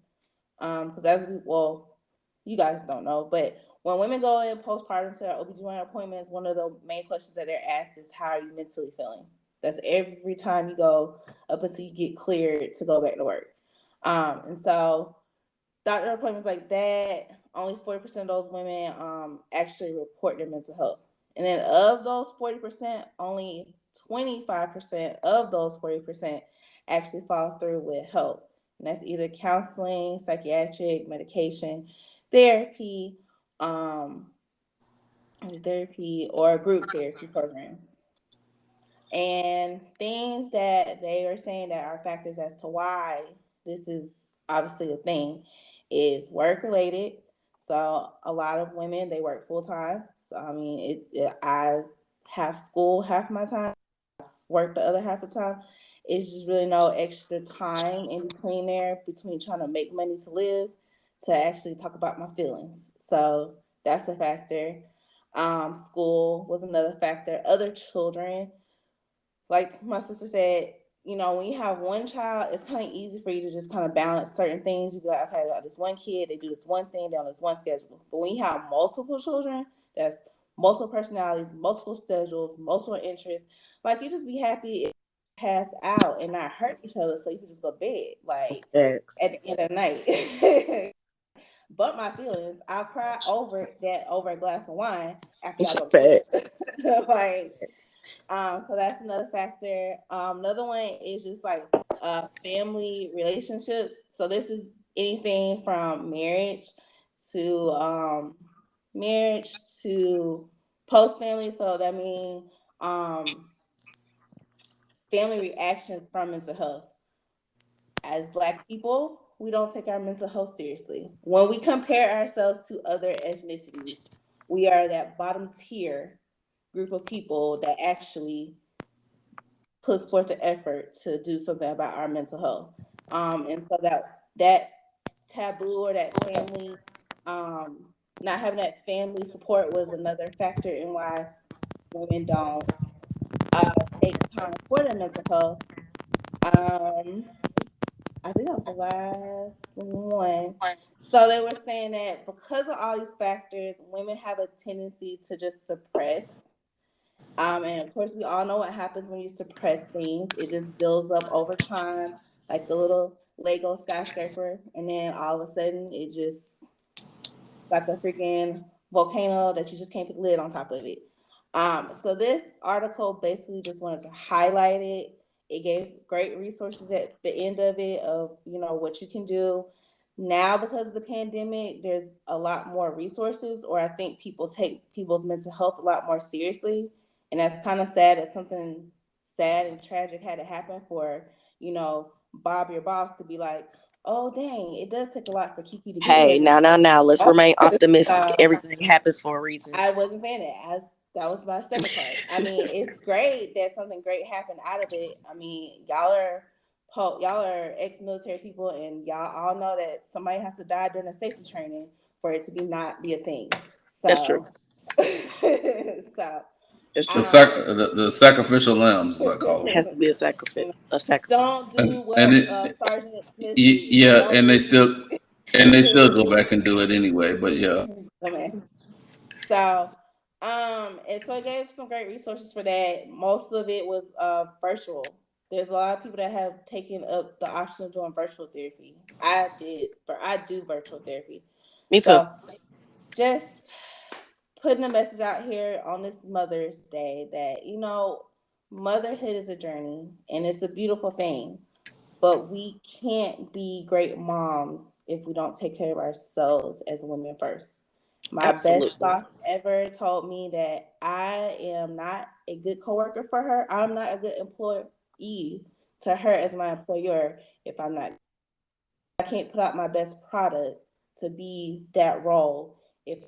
because you guys don't know, but when women go in postpartum to OBGYN appointments, one of the main questions that they're asked is, how are you mentally feeling? That's every time you go up until you get cleared to go back to work. And so doctor appointments like that, only 40% of those women actually report their mental health. And then of those 40%, only 25% of those 40% actually follow through with help. And that's either counseling, psychiatric, medication, therapy, um, therapy, or group therapy programs. And things that they are saying that are factors as to why this is obviously a thing is work related. So a lot of women, they work full time. So I mean, I have school half my time, work the other half of the time. It's just really no extra time in between there, between trying to make money to live, to actually talk about my feelings. So that's a factor. School was another factor. Other children, like my sister said, when you have one child, it's kind of easy for you to just kind of balance certain things. You be like, okay, I got this one kid, they do this one thing, they're on this one schedule. But when you have multiple children, that's multiple personalities, multiple schedules, multiple interests, like you just be happy if you pass out and not hurt each other so you can just go to bed, like Facts. at the end of the night. But my feelings, I'll cry over a glass of wine after y'all go to sleep. Facts. Like, so that's another factor. Another one is just like family relationships. So this is anything from to marriage to post family. So that means family reactions from mental health. As Black people, we don't take our mental health seriously. When we compare ourselves to other ethnicities, we are that bottom tier group of people that actually puts forth the effort to do something about our mental health. And so that taboo or that family, not having that family support was another factor in why women don't take time for their mental health. Um, I think that was the last one. So they were saying that because of all these factors, women have a tendency to just suppress. And of course, we all know what happens when you suppress things. It just builds up over time, like the little Lego skyscraper, and then all of a sudden, it just like a freaking volcano that you just can't put the lid on top of it. So this article basically just wanted to highlight it. It gave great resources at the end of it of what you can do. Now because of the pandemic, there's a lot more resources, or I think people take people's mental health a lot more seriously. And that's kind of sad that something sad and tragic had to happen for, Bob, your boss, to be like, oh dang, it does take a lot for Kiki to get Hey, here. now. Let's remain optimistic. So Everything happens for a reason. I wasn't saying that. That was my second part. I mean, it's great that something great happened out of it. I mean, y'all are ex-military people, and y'all all know that somebody has to die during a safety training for it to not be a thing. That's true. So, so That's The, true. the sacrificial lambs, as I call It them. has to be a sacrifice. A don't sacrifice. do And what it, Sergeant Smith did. yeah, Don't do and they still go back and do it anyway. But yeah, okay. So, and so it gave some great resources for that. Most of it was virtual. There's a lot of people that have taken up the option of doing virtual therapy. I did, but I do virtual therapy. Me too. So just putting a message out here on this Mother's Day that, motherhood is a journey and it's a beautiful thing. But we can't be great moms if we don't take care of ourselves as women first. My best Absolutely. boss ever told me that I am not a good coworker for her. I'm not a good employee to her as my employer if I can't put out my best product to be that role. If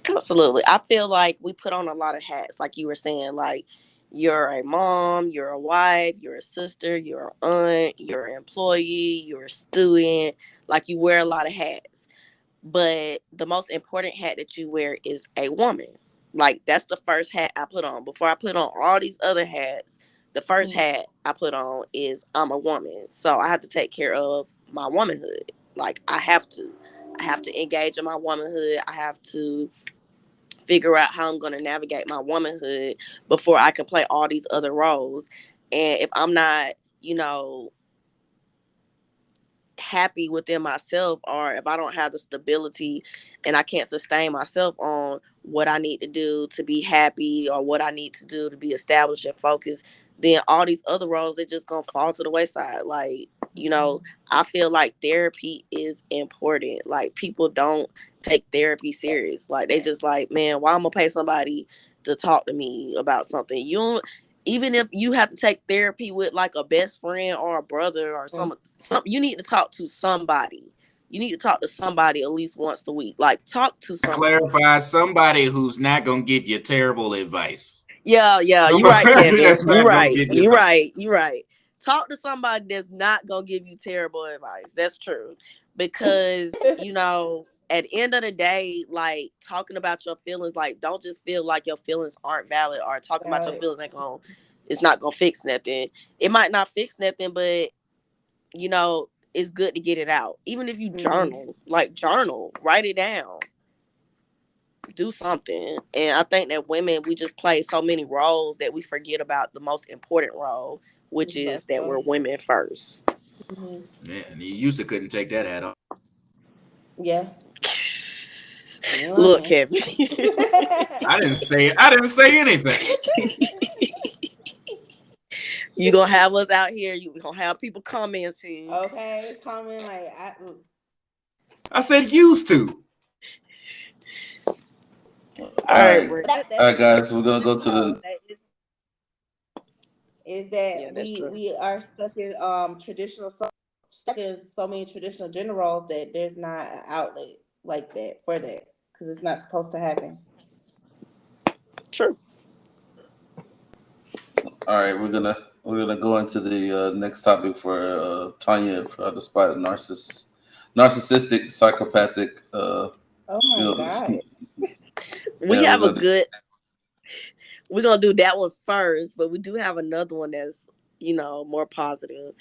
Absolutely. I feel like we put on a lot of hats, like you were saying, like you're a mom, you're a wife, you're a sister, you're an aunt, you're an employee, you're a student. Like you wear a lot of hats. But the most important hat that you wear is a woman. Like that's the first hat I put on. Before I put on all these other hats, the first hat I put on is I'm a woman. So I have to take care of my womanhood. Like I have to. I have to engage in my womanhood. I have to figure out how I'm going to navigate my womanhood before I can play all these other roles. And if I'm not, you know, happy within myself, or if I don't have the stability and I can't sustain myself on what I need to do to be happy or what I need to do to be established and focused, then all these other roles, they're just gonna fall to the wayside. Like, you know, I feel like therapy is important. Like, people don't take therapy serious. Like, they just like, man, why I'm gonna pay somebody to talk to me about something? You don't, even if you have to take therapy with like a best friend or a brother or some, you need to talk to somebody. You need to talk to somebody at least once a week. Like, talk to somebody. Clarify, somebody who's not gonna give you terrible advice. Yeah, you're right, Kevin. That's You're not gonna right. give you You're the- right. You're right. Talk to somebody that's not gonna give you terrible advice. That's true. Because, you know, at the end of the day, like, talking about your feelings, like, don't just feel like your feelings aren't valid, or talking about your feelings it's not gonna fix nothing. It might not fix nothing, but, you know, it's good to get it out. Even if you journal, write it down, do something. And I think that women, we just play so many roles that we forget about the most important role, which is that we're women first. Yeah, and you used to couldn't take that hat off. Yeah. Look, Kevin. I didn't say anything. You gonna have us out here. You gonna have people commenting. Okay, comment like I said used to. All right, guys, we're gonna go to the. Is that Yeah, we are stuck in traditional, stuck in so many traditional gender roles that there's not an outlet like that for that, because it's not supposed to happen. True. All right, we're gonna go into the next topic for Tanya for the spot narcissistic, psychopathic. Oh my god. We have a good. We're gonna do that one first, but we do have another one that's, you know, more positive.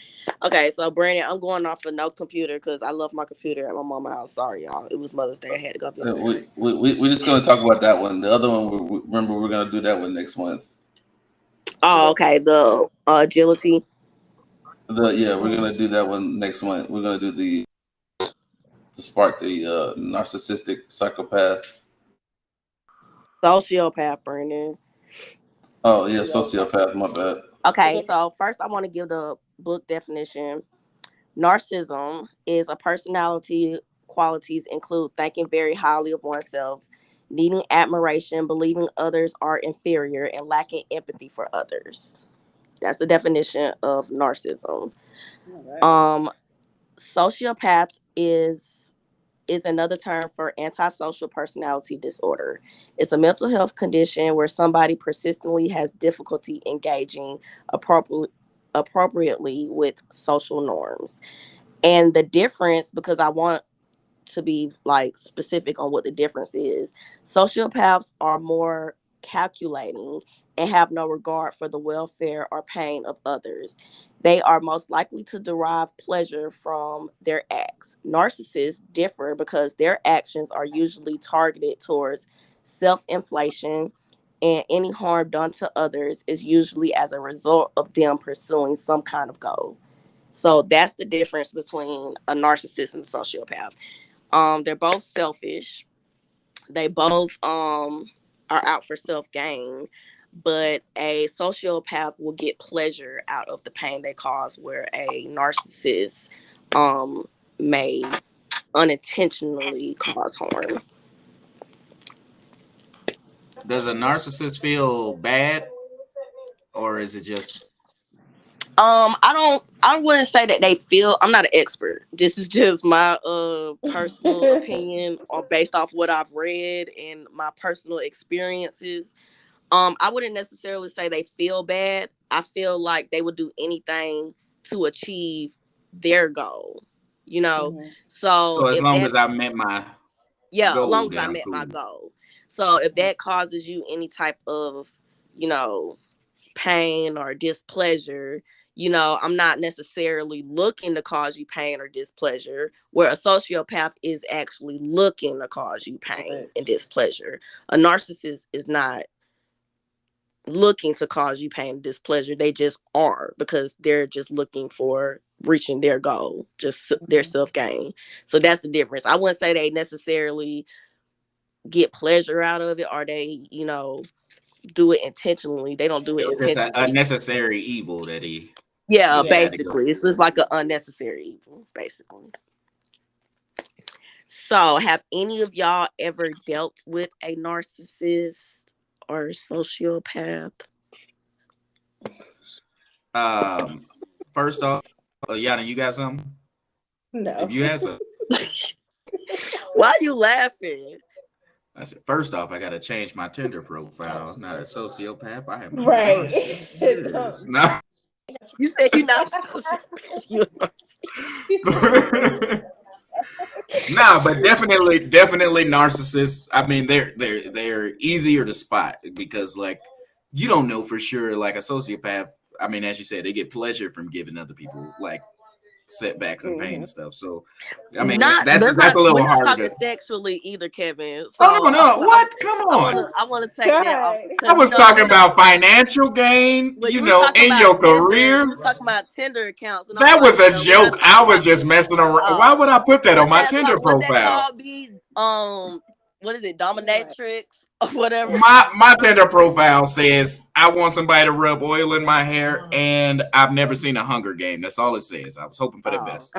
Okay, so Brandon, I'm going off of no computer because I left my computer at my mama's house. Sorry, y'all. It was Mother's Day. I had to go visit. We're just gonna talk about that one. The other one, remember, we're gonna do that one next month. Oh, okay. The agility. We're gonna do that one next month. We're gonna do the spark, the narcissistic psychopath. Sociopath, Brandon. Oh yeah, sociopath. My bad. Okay, so first I want to give the book definition. Narcissism is a personality qualities include thinking very highly of oneself, needing admiration, believing others are inferior, and lacking empathy for others. That's the definition of narcissism. Sociopath is another term for antisocial personality disorder. It's a mental health condition where somebody persistently has difficulty engaging appropriately with social norms. And the difference, because I want to be like specific on what the difference is, sociopaths are more calculating and have no regard for the welfare or pain of others. They are most likely to derive pleasure from their acts. Narcissists differ because their actions are usually targeted towards self-inflation, and any harm done to others is usually as a result of them pursuing some kind of goal. So that's the difference between a narcissist and a sociopath. They're both selfish. They both are out for self gain, but a sociopath will get pleasure out of the pain they cause, where a narcissist may unintentionally cause harm. Does a narcissist feel bad, or is it just? I wouldn't say that they feel. I'm not an expert. This is just my personal opinion, or based off what I've read and my personal experiences. I wouldn't necessarily say they feel bad. I feel like they would do anything to achieve their goal, you know. So So as if long that, as I met my as goal, long as then I I'm met cool. my goal. So if that causes you any type of, you know, pain or displeasure, You know, I'm not necessarily looking to cause you pain or displeasure, where a sociopath is actually looking to cause you pain and displeasure. A narcissist is not looking to cause you pain and displeasure. They just are, because they're just looking for reaching their goal, just their self-gain. So that's the difference. I wouldn't say they necessarily get pleasure out of it, or they, you know, do it intentionally. They don't do it It's just a intentionally. necessary evil that he Yeah, just had to go. basically. It's just like an unnecessary evil, basically. So, have any of y'all ever dealt with a narcissist or sociopath? First off, Yana, you got something? No. If you had something, Why are you laughing? I said, first off, I got to change my Tinder profile. Not a sociopath. I am a Right. narcissist. No. You said you're not a sociopath. You're a narcissist. Nah, but definitely narcissists. I mean, they're easier to spot because like you don't know for sure. Like a sociopath, I mean, as you said, they get pleasure from giving other people like setbacks and pain and stuff. So, I mean, that's a little we're not harder talking to. sexually either, Kevin. So Oh no! What? Come on! I want to take that off. I was talking about financial gain, Well, you know, in your career. You were talking about Tinder accounts. And that was a joke. I was just messing around. Why would I put that on my Tinder profile? What is it, dominatrix or whatever? My Tinder profile says I want somebody to rub oil in my hair, and I've never seen a Hunger Game. That's all it says. I was hoping for the best.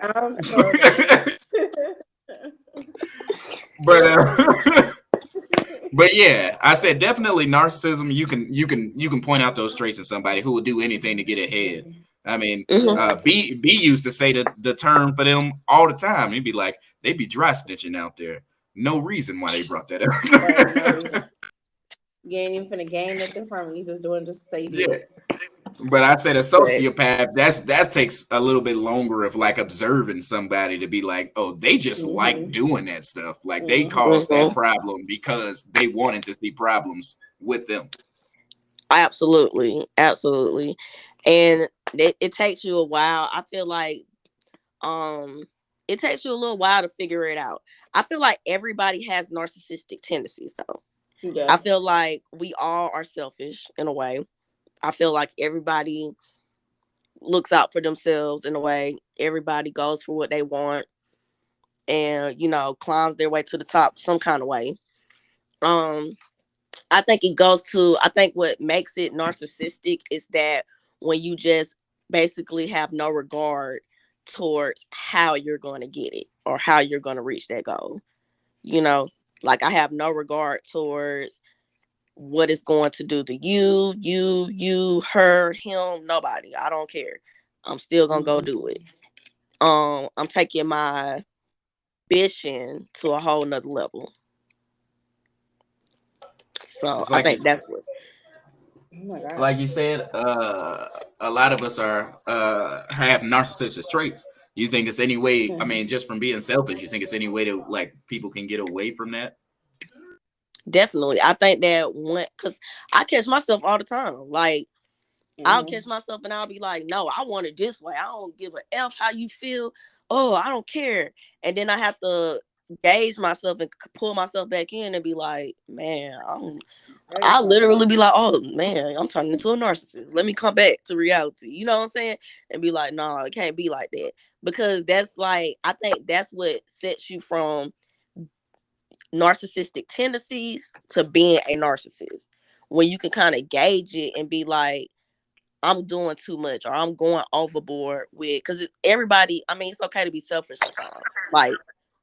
But yeah, I said definitely narcissism. You can point out those traits in somebody who will do anything to get ahead. I mean, B used to say the term for them all the time. He'd be like, they be dry snitching out there. No reason why they brought that up. You ain't even finna gain nothing from it. You just doing just to say But I said a sociopath, that takes a little bit longer of like observing somebody to be like, oh, they just like doing that stuff. Like they caused that problem because they wanted to see problems with them. Absolutely. And it takes you a while. I feel like it takes you a little while to figure it out. I feel like everybody has narcissistic tendencies though. Yeah. I feel like we all are selfish in a way. I feel like everybody looks out for themselves in a way. Everybody goes for what they want and, you know, climbs their way to the top some kind of way. I think what makes it narcissistic is that when you just basically have no regard towards how you're going to get it or how you're going to reach that goal. You know, like I have no regard towards what it's going to do to you, her, him, nobody. I don't care. I'm still going to go do it. I'm taking my ambition to a whole nother level. So I think that's what. Like you said, a lot of us are have narcissistic traits. You think it's any way? I mean, just from being selfish, you think it's any way to like people can get away from that? Definitely, I think that because I catch myself all the time. Like I'll catch myself and I'll be like, "No, I want it this way. I don't give a f how you feel. Oh, I don't care." And then I have to gauge myself and pull myself back in and be like, "Man, I literally be like, oh man, I'm turning into a narcissist. Let me come back to reality." You know what I'm saying? And be like, no, it can't be like that. Because that's like, I think that's what sets you from narcissistic tendencies to being a narcissist. When you can kind of gauge it and be like, I'm doing too much or I'm going overboard with, because everybody, I mean, it's okay to be selfish sometimes. Like,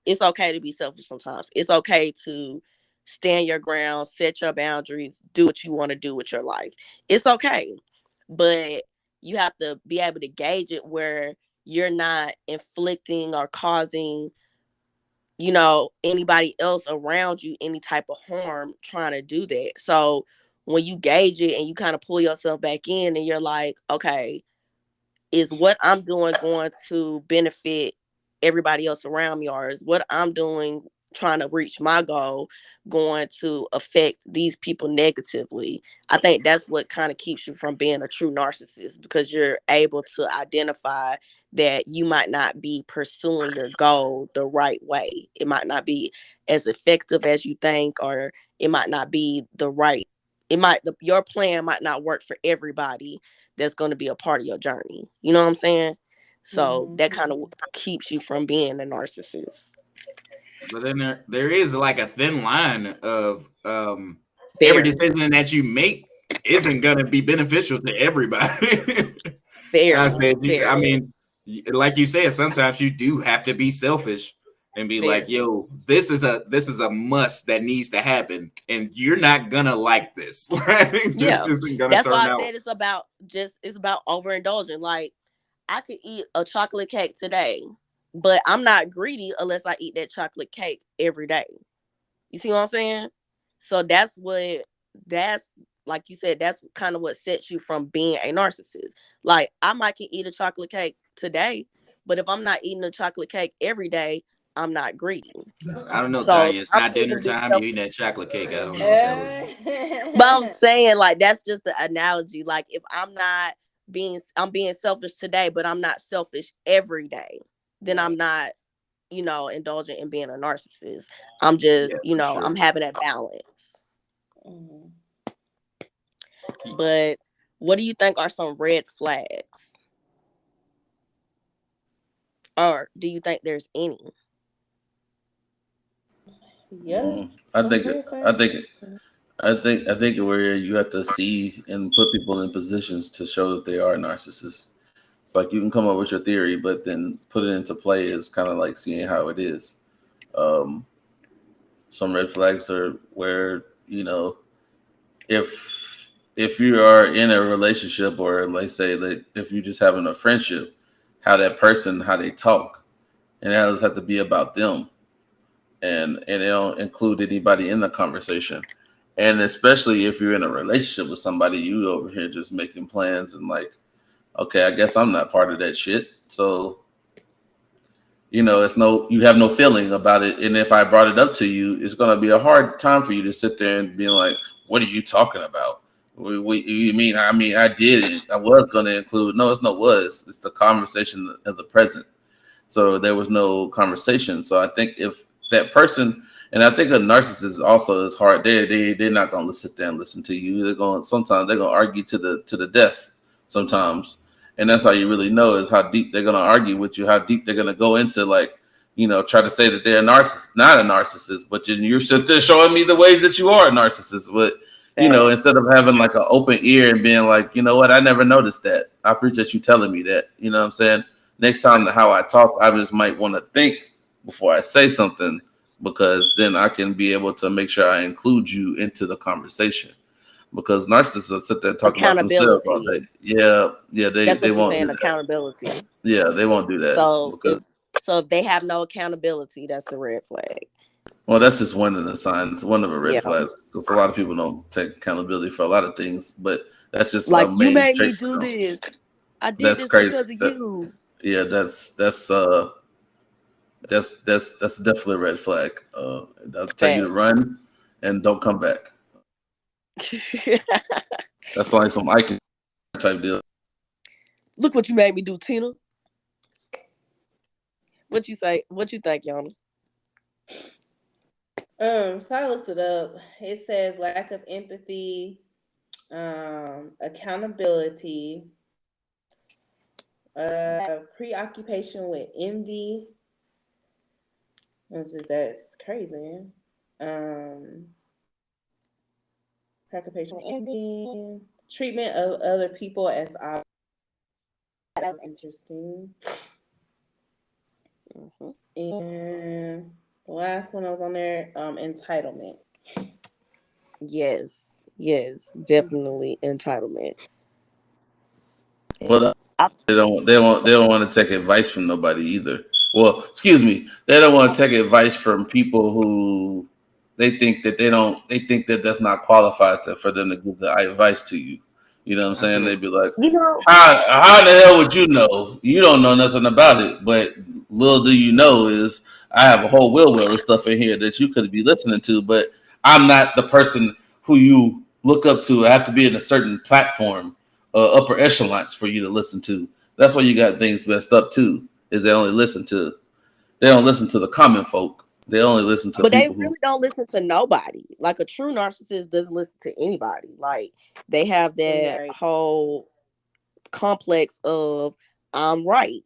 it's okay to be selfish sometimes. It's okay to stand your ground, set your boundaries, do what you want to do with your life. It's okay. But you have to be able to gauge it where you're not inflicting or causing, you know, anybody else around you any type of harm trying to do that. So when you gauge it and you kind of pull yourself back in and you're like, okay, is what I'm doing going to benefit everybody else around me, or is what I'm doing trying to reach my goal going to affect these people negatively. I think that's what kind of keeps you from being a true narcissist, because you're able to identify that you might not be pursuing your goal the right way. It might not be as effective as you think, or it might not be the right, your plan might not work for everybody that's going to be a part of your journey. You know what I'm saying? So that kind of keeps you from being a narcissist. But then there is like a thin line of every Very, decision that you make isn't gonna be beneficial to everybody. I said, I very, mean, like you said, sometimes you do have to be selfish and be like, very. "Yo, this is a must that needs to happen, and you're not gonna like this. This Yeah. isn't gonna That's turn why I out." said it's about overindulging. Like, I could eat a chocolate cake today, but I'm not greedy unless I eat that chocolate cake every day. You see what I'm saying? So that's like you said, that's kind of what sets you from being a narcissist. Like, I might can eat a chocolate cake today, but if I'm not eating a chocolate cake every day, I'm not greedy. I don't know, So Tanya. It's I'm not dinner choosing to be time. You selfish. eating that chocolate cake. I don't know if that was. But I'm saying, like, that's just the analogy. Like, if I'm being selfish today, but I'm not selfish every day, then I'm not, indulgent in being a narcissist. I'm Yeah, just, for sure. I'm having that balance. Mhm. But what do you think are some red flags? Or do you think there's any? Yeah. I Some think red I flags. think I think where you have to see and put people in positions to show that they are narcissists. It's like you can come up with your theory, but then put it into play is kind of like seeing how it is. Um, some red flags are where if you are in a relationship, or let's say that if you're just having a friendship, how that person, how they talk, and it does have to be about them, and they don't include anybody in the conversation. And especially if you're in a relationship with somebody, you over here just making plans and like, okay, I guess I'm not part of that shit. So, you have no feeling about it. And if I brought it up to you, it's going to be a hard time for you to sit there and be like, what are you talking about? You mean, I did it. I was going to include, no, it's not was. It's the conversation of the present. So there was no conversation. So I think if that person, and I think a narcissist also is hard. They're not going to sit there and listen to you. Sometimes they're going to argue to the death. Sometimes, and that's how you really know is how deep they're going to argue with you. How deep they're going to go into try to say that they're a narcissist, not a narcissist, but you're sitting there showing me the ways that you are a narcissist. But instead of having like an open ear and being like, you know what, I never noticed that. I appreciate you telling me that. You know what I'm saying? Next time how I talk, I just might want to think before I say something, because then I can be able to make sure I include you into the conversation. Because narcissists sit there and talk about themselves all day. Accountability. Yeah, That's they what you're won't do saying, that. accountability. Yeah, they won't do that So because if they have no accountability, that's a red flag. well, that's just one of the signs, one of the red Yeah. flags. Because a lot of people don't take accountability for a lot of things, but that's just a Like, you main made me trait for do them. this. I did That's this crazy. because of you. Yeah, that's definitely a red flag. They'll tell you to Facts. run and don't come back. That's like some icon type deal. Look what you made me do, Tina. What you say? What you think, Yana? So I looked it up. It says lack of empathy, accountability, preoccupation with envy. That's crazy. Um, preoccupation with envy, treatment of other people as objects. That was interesting. Mm-hmm. And the last one that was on there, entitlement. Yes, definitely entitlement. Well, I, they don't want to take advice from nobody either. Well, excuse me, they don't want to take advice from people who they think that that's not qualified for them to give the advice to you. You know what I'm That's saying? it. They'd be like, you know, how the hell would you know? You don't know nothing about it. But little do you know is I have a whole wheel of stuff in here that you could be listening to, but I'm not the person who you look up to. I have to be in a certain platform, upper echelons for you to listen to. That's why you got things messed up too. Is they don't listen to the common folk. They only listen to But they people who. really don't listen to nobody. Like a true narcissist doesn't listen to anybody. Like they have that Right. whole complex of I'm right.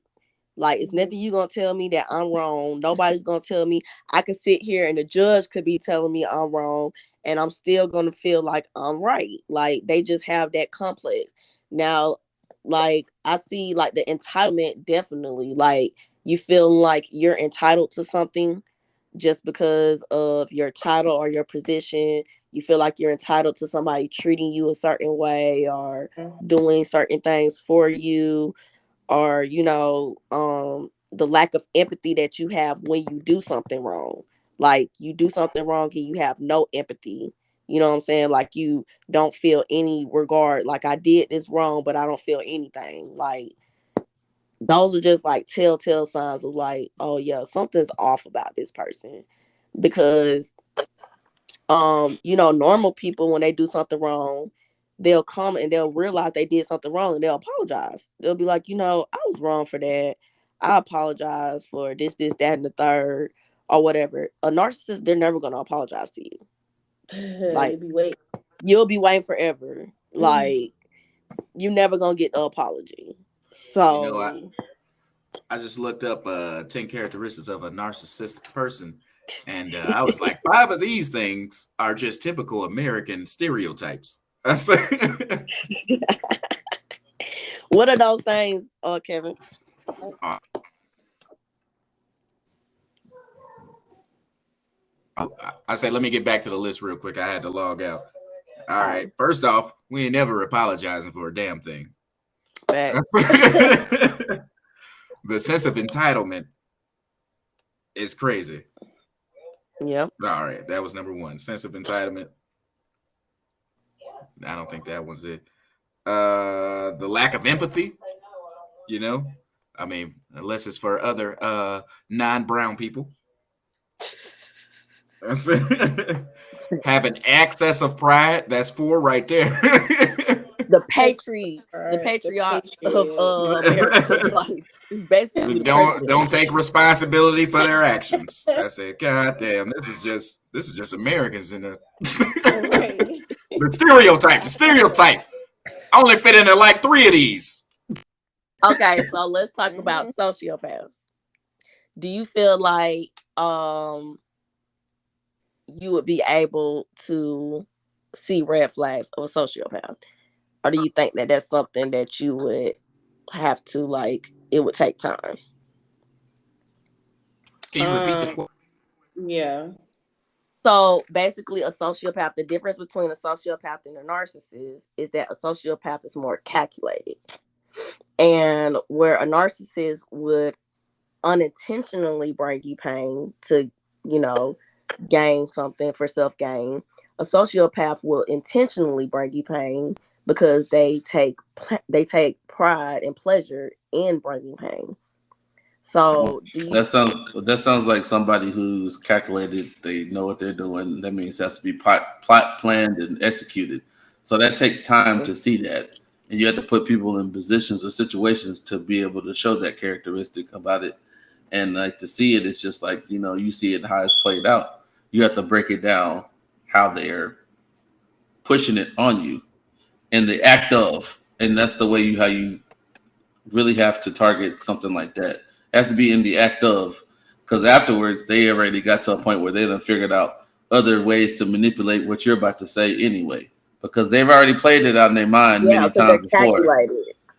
Like it's nothing you gonna tell me that I'm wrong. Nobody's gonna tell me. I could sit here and the judge could be telling me I'm wrong, and I'm still gonna feel like I'm right. Like they just have that complex. Now, like I see like the entitlement definitely. Like you feel like you're entitled to something just because of your title or your position. You feel like you're entitled to somebody treating you a certain way or doing certain things for you, or the lack of empathy that you have when you do something wrong. Like you do something wrong and you have no empathy. You know what I'm saying? Like you don't feel any regard. Like I did this wrong, but I don't feel anything. Like those are just like telltale signs of like, oh yeah, something's off about this person. Because normal people when they do something wrong, they'll come and they'll realize they did something wrong and they'll apologize. They'll be like, I was wrong for that. I apologize for this, that, and the third, or whatever. A narcissist, they're never gonna apologize to you. They Like be waiting. you'll be waiting forever. Like you never gonna get the apology. You know, I, So I just looked up 10 characteristics of a narcissistic person. And I was like, 5 of these things are just typical American stereotypes. I said, what are those things, Kevin? let me get back to the list real quick. I had to log out. All right. First off, we ain't never apologizing for a damn thing. The sense of entitlement is crazy. Yep. All right. That was number 1. Sense of entitlement. I don't think that was it. The lack of empathy, I mean, unless it's for other non-brown people. Having excess of pride, that's 4 right there. The patriots of America. Like, it's basically don't take responsibility for their actions. I said, God damn, this is just Americans in the the stereotype. I only fit into like 3 of these. Okay, so let's talk about sociopaths. Do you feel like you would be able to see red flags of a sociopath? Or do you think that that's something that you would have to, like, it would take time? Can you repeat the quote? Yeah. So basically, a sociopath, the difference between a sociopath and a narcissist is that a sociopath is more calculated. And where a narcissist would unintentionally bring you pain to, gain something for self-gain, a sociopath will intentionally bring you pain because they take pride and pleasure in bringing pain. So That sounds like somebody who's calculated. They know what they're doing. That means it has to be plot planned and executed. So that takes time to see that, and you have to put people in positions or situations to be able to show that characteristic about it. And like to see it, it's just like you see it how it's played out. You have to break it down how they're pushing it on you in the act of, and that's the way how you really have to target something like that. It has to be in the act of, because afterwards they already got to a point where they done figured out other ways to manipulate what you're about to say anyway, because they've already played it out in their mind many times before.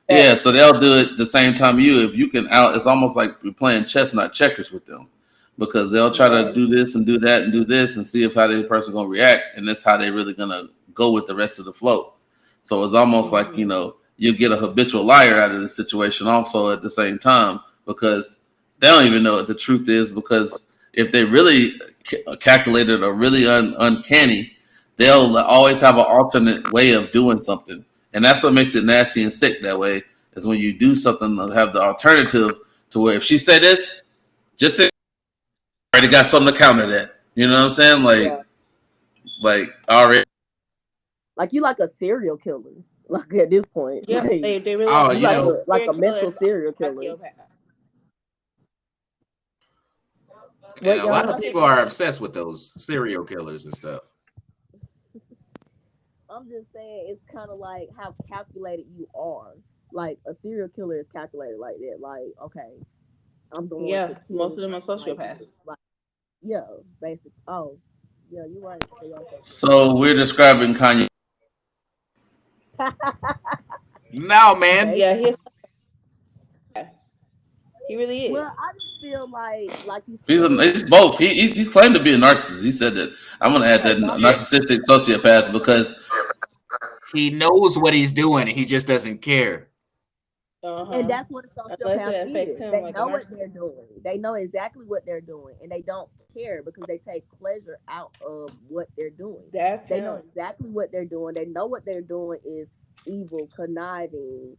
Yeah, so they'll do it the same time you. If you can out, it's almost like you're playing chess, not checkers with them, because they'll try to do this and do that and do this and see if how the person gonna react, and that's how they really gonna go with the rest of the flow. So it's almost like you get a habitual liar out of the situation also at the same time, because they don't even know what the truth is, because if they really calculated or really uncanny, they'll always have an alternate way of doing something. And that's what makes it nasty and sick that way, is when you do something and have the alternative to where if she said this, just already got something to counter that. You know what I'm saying? Like already. Like you like a serial killer. Like at this point, Yeah, like they really Oh, you you like know, a mental serial killer. and What a lot y'all? of people are obsessed with those serial killers and stuff. I'm just saying it's kind of like how calculated you are. Like a serial killer is calculated like that. Like okay, I'm going Yeah, to most kill of them are like sociopaths. this. Like yeah, basic. Oh, yeah, you're right. So we're describing Kanye. No, man. Yeah, he really is. Well, I just feel like you He's said. both. He's claimed to be a narcissist. He said that. I'm gonna add that Yeah. narcissistic sociopath because He knows what he's doing. He just doesn't care. And that's what a Unless sociopath it affects is. him They like a know what narcissist. they're doing. They know exactly what they're doing, and they don't care because they take pleasure out of what they're doing. That's They know him. exactly what they're doing. They know what they're doing is evil, conniving,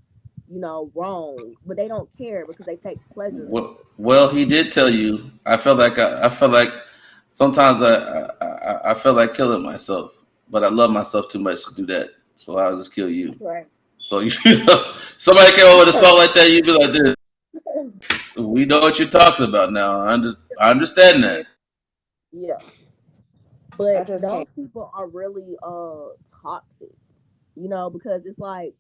wrong, but they don't care because they take pleasure in it. well, he did tell you. I feel like sometimes I feel like killing myself, but I love myself too much to do that. So I'll just kill you. Right. So you know, somebody came over with a song like that, you'd be like, "This, we know what you're talking about now. I understand that." Yeah, I but just those can't. people are really toxic, because it's like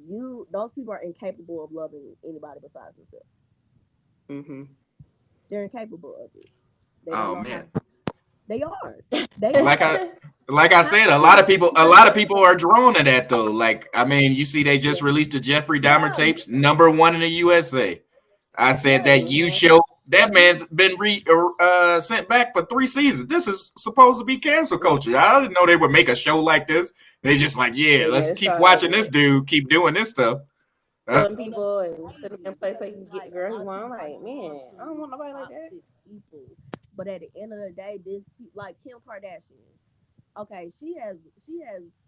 those people are incapable of loving anybody besides themselves. Mm-hmm. They're incapable of it. They don't Oh know how. man. They are. They Like are. I like I said, a lot of people are drawn to that though. Like, I mean, you see they just released the Jeffrey Dahmer Yeah, tapes, #1 in the USA. I said yeah, that you show that man's been sent back for 3 seasons. This is supposed to be cancel culture. I didn't know they would make a show like this. They just like, yeah, Yeah, let's it's keep trying watching to this dude keep doing this stuff. killing and that's people the and thing. putting them in a It's place so he can get the like a girl he lot of want. people are Like, man, drawn I to don't want nobody like that. toxic people, but at the end of the day, this like Kim Kardashian. Okay, she has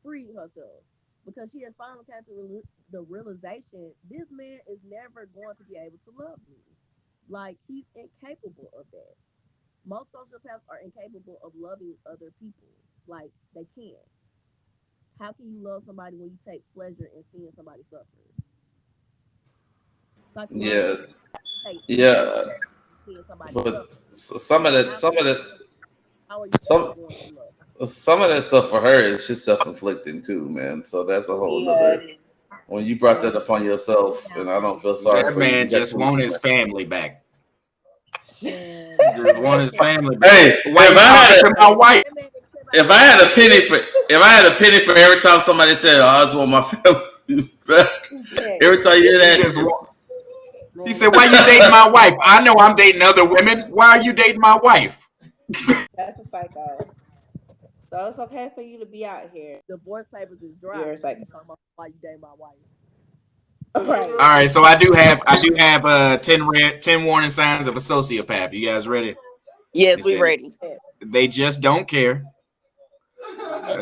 freed herself because she has finally come to the realization this man is never going to be able to love me. Like he's incapable of that. Most sociopaths are incapable of loving other people. Like they can't. How can you love somebody when you take pleasure in seeing somebody suffer? Yeah, Psychologically, take pleasure yeah. in seeing somebody But suffer. some of that, How some of that, how are you ever some going to love? some of that stuff for her is just self-inflicting too, man. So that's a whole Yeah, nother. it is. When you brought Yeah. that upon Slow yourself, down, and I don't please. feel sorry That for you, man you got just too much want on his that. family back. Man, Just want his family back. Hey, Why you talking to my wife? that man been sitting by if his I had a mama. penny for, if I had a penny for every time somebody said, "Oh, I just want my family back," every time you hear He that, just it's, want. He Man, said, that "Why man you been dating sitting my by his wife? I know I'm dating other women. Why are you dating my wife?" That's a psycho. So it's okay for you to be out here. divorce papers is dry. You're a You psycho. talking about why you date my wife? Right. All right, so I do have 10 warning signs of a sociopath. You guys ready? Yes, He we said ready. they just don't care.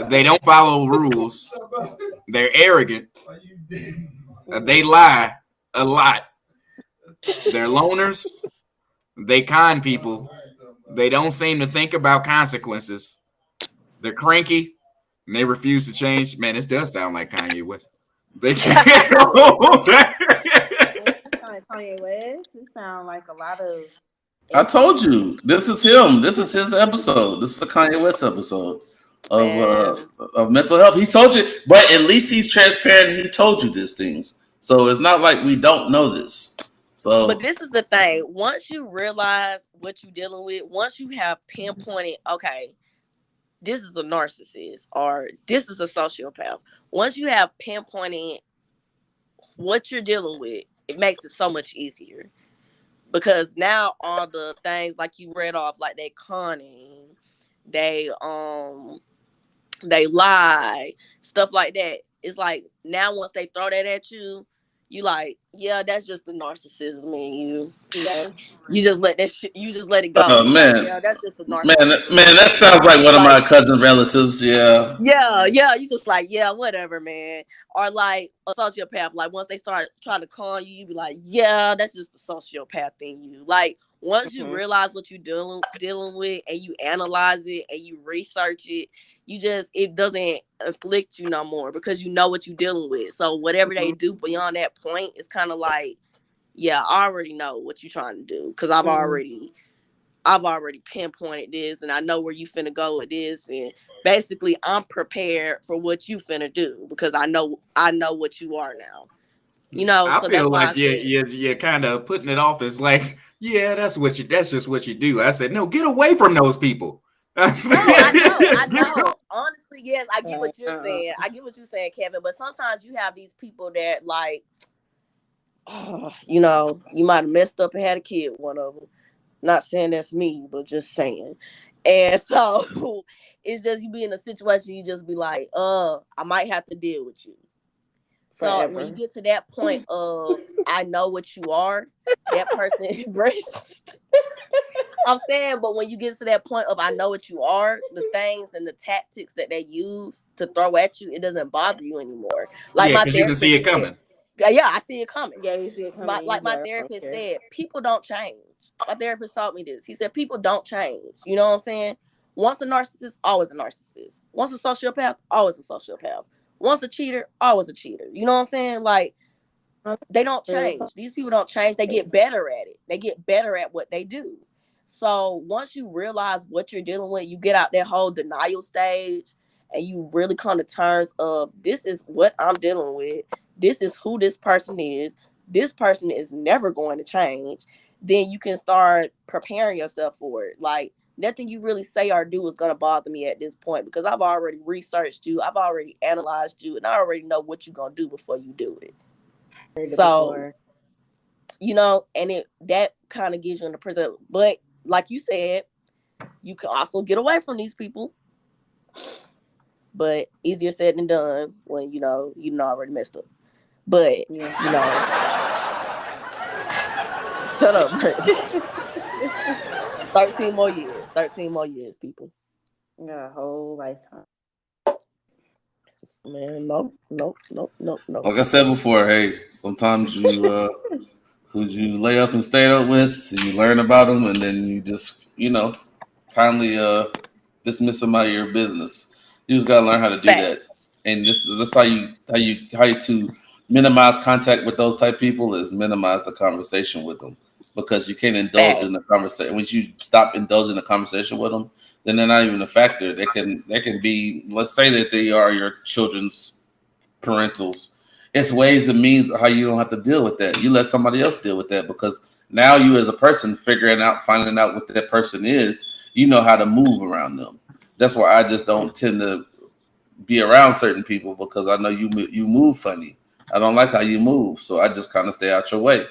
They don't follow rules. They're arrogant. They lie a lot. They're loners. They con people. They don't seem to think about consequences. They're cranky and they refuse to change. Man, this does sound like Kanye West. They can't. Kanye West. It sounds like a lot of I told you, this is him. This is his episode. This is the Kanye West episode Man. of mental health. He told you, but at least he's transparent. He told you these things, so it's not like we don't know this. But So this is the thing. Once you realize what you're dealing with, once you have pinpointed, okay, this is a narcissist or this is a sociopath. Once you have pinpointed what you're dealing with, it makes it so much easier. Because now all the things like you read off, like they conning, they they lie, stuff like that. It's like now once they throw that at you, you like, Yeah, that's just the narcissism in you. Yeah. You just let that shit. You just let it go. Oh You like, man, yeah, that's just the narcissism man, in that me. sounds like one of Like, my cousin relatives. Yeah. yeah, you just like, yeah, whatever, man. Or like a sociopath, like once they start trying to con you, you be like, yeah, that's just the sociopath in you. Like once you Mhm. realize what you're dealing with and you analyze it and you research it, it doesn't afflict you no more because you know what you're dealing with. So whatever they do beyond that point, it's kind of like, yeah, I already know what you're trying to do because I've already pinpointed this and I know where you finna go with this, and basically I'm prepared for what you finna do because I know what you are now. I So that's feel why I like said, you're kind of putting it off as like, yeah, that's just what you do. I said, no, get away from those people. no, I know. Honestly, yes, I get Like, what you're saying. I get what you're saying, Kevin. But sometimes you have these people that like, you might have messed up and had a kid. One of them. Not saying that's me, but just saying. And so it's just you be in a situation you just be like, I might have to deal with you. So when you forever. get to that point of I know what you are, that person embraces. I'm saying, but when you get to that point of I know what you are, the things and the tactics that they use to throw at you, it doesn't bother you anymore. Like Yeah, my because you can see therapist it said, coming. yeah, I see it coming. Yeah, you see it coming. You Like be my like, therapist okay. said, people don't change. My therapist taught me this. He said people don't change. You know what I'm saying? Once a narcissist, always a narcissist. Once a sociopath, always a sociopath. Once a cheater, always a cheater. You know what I'm saying? Like they don't change. These people don't change. They get better at it. They get better at what they do. So once you realize what you're dealing with, you get out that whole denial stage and you really come to terms of this is what I'm dealing with. This is who this person is. This person is never going to change. Then you can start preparing yourself for it. Like nothing you really say or do is going to bother me at this point because I've already researched you. I've already analyzed you and I already know what you're going to do before you do it. Heard it So, before. and it that kind of gives you in the prison. But like you said, you can also get away from these people. But easier said than done when you know already messed up. But shut up, Rich. 13 more years. 13 more years, people. Yeah, a whole lifetime. Man, no, no, no, no, no. Like I said before, hey, sometimes who you lay up and stay up with, you learn about them, and then you just kindly dismiss them out of your business. You just gotta learn how to do Fact. that, and that's how you to minimize contact with those type of people is minimize the conversation with them because you can't indulge in the Facts. conversation. Once you stop indulging the conversation with them, then they're not even a factor. They can be, let's say that they are your children's parentals. It's ways and means of how you don't have to deal with that. You let somebody else deal with that because now you as a person finding out what that person is, you know how to move around them. That's why I just don't tend to be around certain people because I know you move funny. I don't like how you move, so I just kind of stay out your way.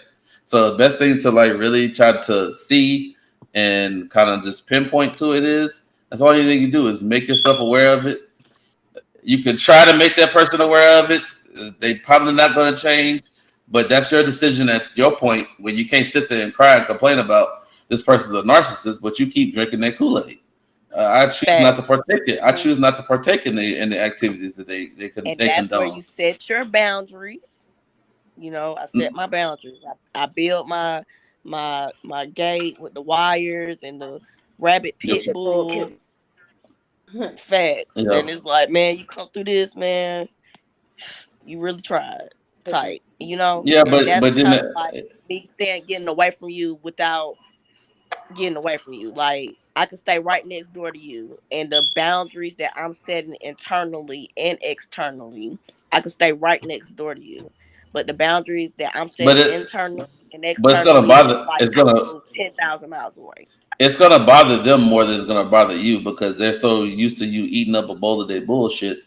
So the best thing to like really try to see and kind of just pinpoint to it is that's all you need to do is make yourself aware of it. You can try to make that person aware of it. They probably not going to change, but that's your decision at your point when you can't sit there and cry and complain about this person's a narcissist, but you keep drinking that Kool-Aid. I choose not Fact. to partake it. I choose not to partake in the activities that And they that's where condone. you set your boundaries. I set my boundaries. I build my gate with the wires and the rabbit Yep. pit bull facts. Yeah. And it's like, man, you come through this, man, you really tried. Tight. Yeah, And but that's but then kind of like me getting away from you without getting away from you. Like I could stay right next door to you. And the boundaries that I'm setting internally and externally, I could stay right next door to you. But the boundaries that I'm but setting it internally and but it's gonna externally, it's bother. like It's I gonna go 10,000 miles away. it's gonna bother them more than it's gonna bother you because they're so used to you eating up a bowl of their bullshit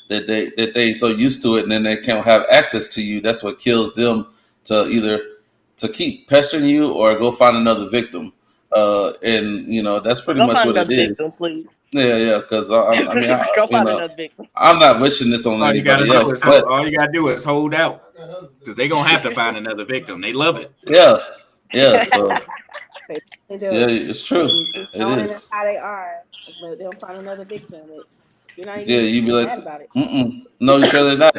that they so used to it and then they can't have access to you. That's what kills them to either to keep pestering you or go find another victim And that's pretty Go much find what it another is. victim, please. Yeah. Because I mean, Go find another victim. I'm not wishing this on All you gotta anybody do else, is but all you gotta do is hold out, because they're gonna have to find another victim. They love it. yeah. So They do. yeah, it's true. And just It knowing is. how they are, but they'll find another victim. You're not Yeah, even you be like, mad about it. no, you sure they're not.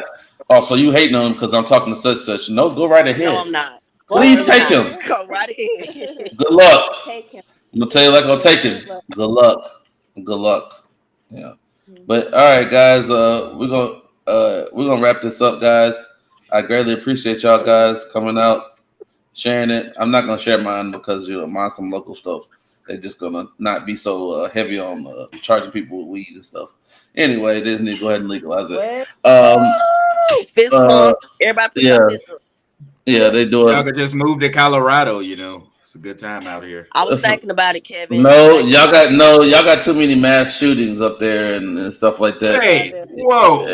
Oh, so you hating on him because I'm talking to such. No, go right ahead. No, I'm not. Please Go take ahead. him. Go right ahead. Good luck. Take him. I'm gonna tell you like I'm taking. Good luck. Good luck. Yeah. But all right, guys. We're gonna wrap this up, guys. I greatly appreciate y'all guys coming out, sharing it. I'm not gonna share mine because mine's some local stuff. They're just gonna not be so heavy on charging people with weed and stuff. Anyway, they just need to go ahead and legalize it. Fist bump. Everybody put your fist up. Yeah, they do Y'all it. could just move to Colorado. It's a good time out here. I was thinking about it, Kevin. No, y'all got too many mass shootings up there and stuff like that. Hey, whoa!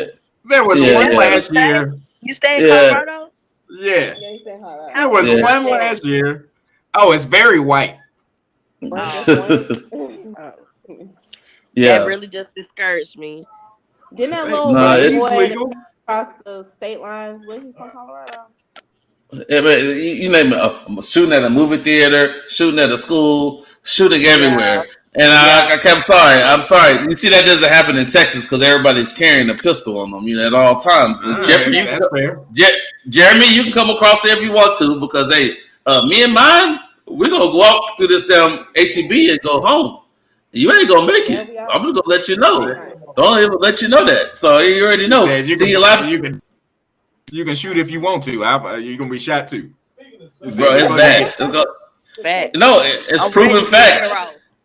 There was one last year. You stay in Colorado? Yeah. Yeah, you said how There was one last year. Oh, it's very white. Yeah. That really just discouraged me. Didn't that little boy legal across the state lines? Was he from Colorado? Yeah, you name it, shooting at a movie theater, shooting at a school, shooting everywhere. And I'm sorry. You see, that doesn't happen in Texas because everybody's carrying a pistol on them, at all times. Jeffrey, that's fair. Jeremy, you can come across here if you want to because, hey, me and mine, we're going to walk through this damn HEB and go home. You ain't going to make it. I'm just going to let you know. Don't even let you know that. So you already know. You can shoot if you want to. You're going to be shot too. Bro, it's bad. No, it's proven facts.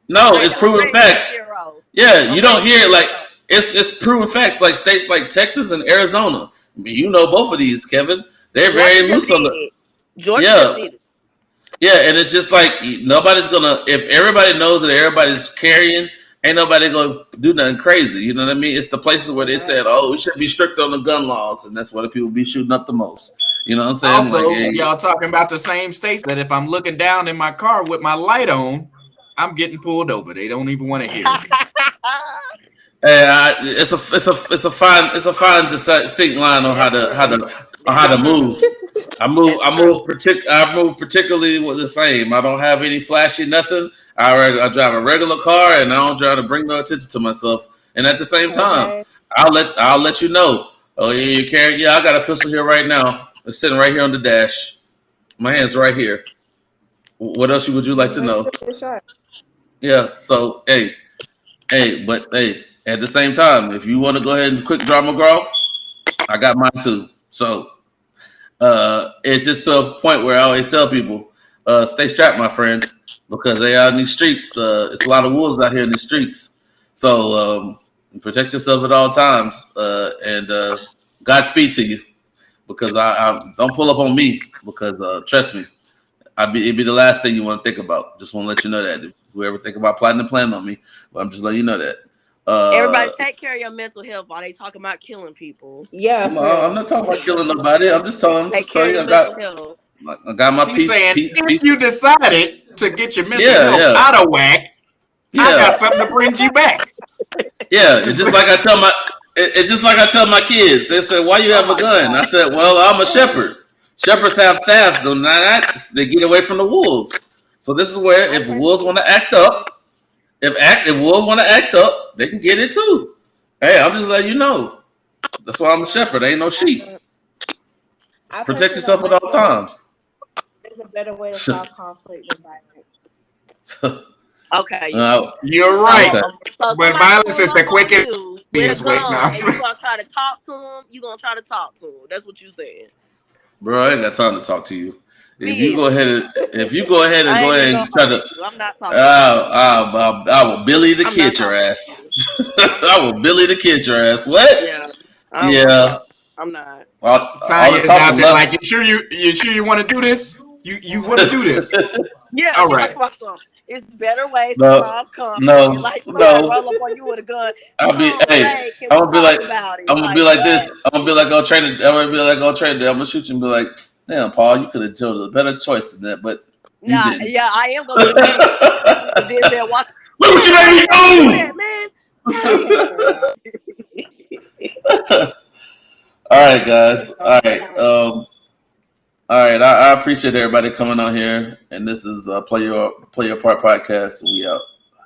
No, it's proven facts. Yeah, you don't hear it like it's proven facts. Like states like Texas and Arizona. I mean, you know both of these, Kevin. They're very loose on the. Georgia yeah, and it's just like nobody's gonna. If everybody knows that everybody's carrying, ain't nobody gonna do nothing crazy. You know what I mean? It's the places where they said, "Oh, we should be strict on the gun laws," and that's where the people be shooting up the most. You know what I'm saying? Also, y'all talking about the same states that if I'm looking down in my car with my light on, I'm getting pulled over. They don't even want to hear it. It's a fine distinct line on how to move. I move particularly with the same. I don't have any flashy nothing. I drive a regular car and I don't try to bring no attention to myself. And at the same time, I'll let you know. Oh yeah, you carry? Yeah, I got a pistol here right now. It's sitting right here on the dash. My hand's right here. What else would you like to know? Yeah. So but at the same time, if you want to go ahead and quick draw McGraw, I got mine too. So it's just to a point where I always tell people, stay strapped, my friend, because they are in these streets. It's a lot of wolves out here in the streets. So protect yourself at all times, and Godspeed to you. Because I don't pull up on me because trust me, it'd be the last thing you want to think about. Just want to let you know that if you ever think about plotting and planning on me, but I'm just letting you know that. Everybody take care of your mental health while they talking about killing people. Yeah, I'm not talking about killing nobody. I'm just telling you I got my piece. If you decided to get your mental health out of whack, I got something to bring you back. Yeah, it's just like I tell my kids. They said, "Why you have a gun?" I said, "Well, I'm a shepherd. Shepherds have staffs. They get away from the wolves. So this is where if wolves want to act up, if wolves want to act up, they can get it too. Hey, I'm just letting you know. That's why I'm a shepherd. Ain't no sheep. Protect yourself at all times. There's a better way to solve conflict than violence. Okay, you're right. So but violence is the quickest way. Now, you gonna try to talk to him. You gonna try to talk to him. That's what you said, bro. I ain't got time to talk to you. If you go ahead and try to, I'm not talking. I will Billy the Kid your ass. I will Billy the Kid your ass. What? Yeah. I'm not. Tanya's out there like, you sure you want to do this? You want to do this? Yeah. All right. It's better ways to solve conflict. Roll up on you with a gun. I'm gonna be like this. I'm gonna be like on training. I'm gonna shoot you and be like, damn, Paul, you could have chose a better choice than that. But Nah, didn't. yeah, I am gonna get mad. And then say, watch. Look what you made me do, do! All right, guys. All right. All right. I appreciate everybody coming on here, and this is Play Your Part podcast. We out.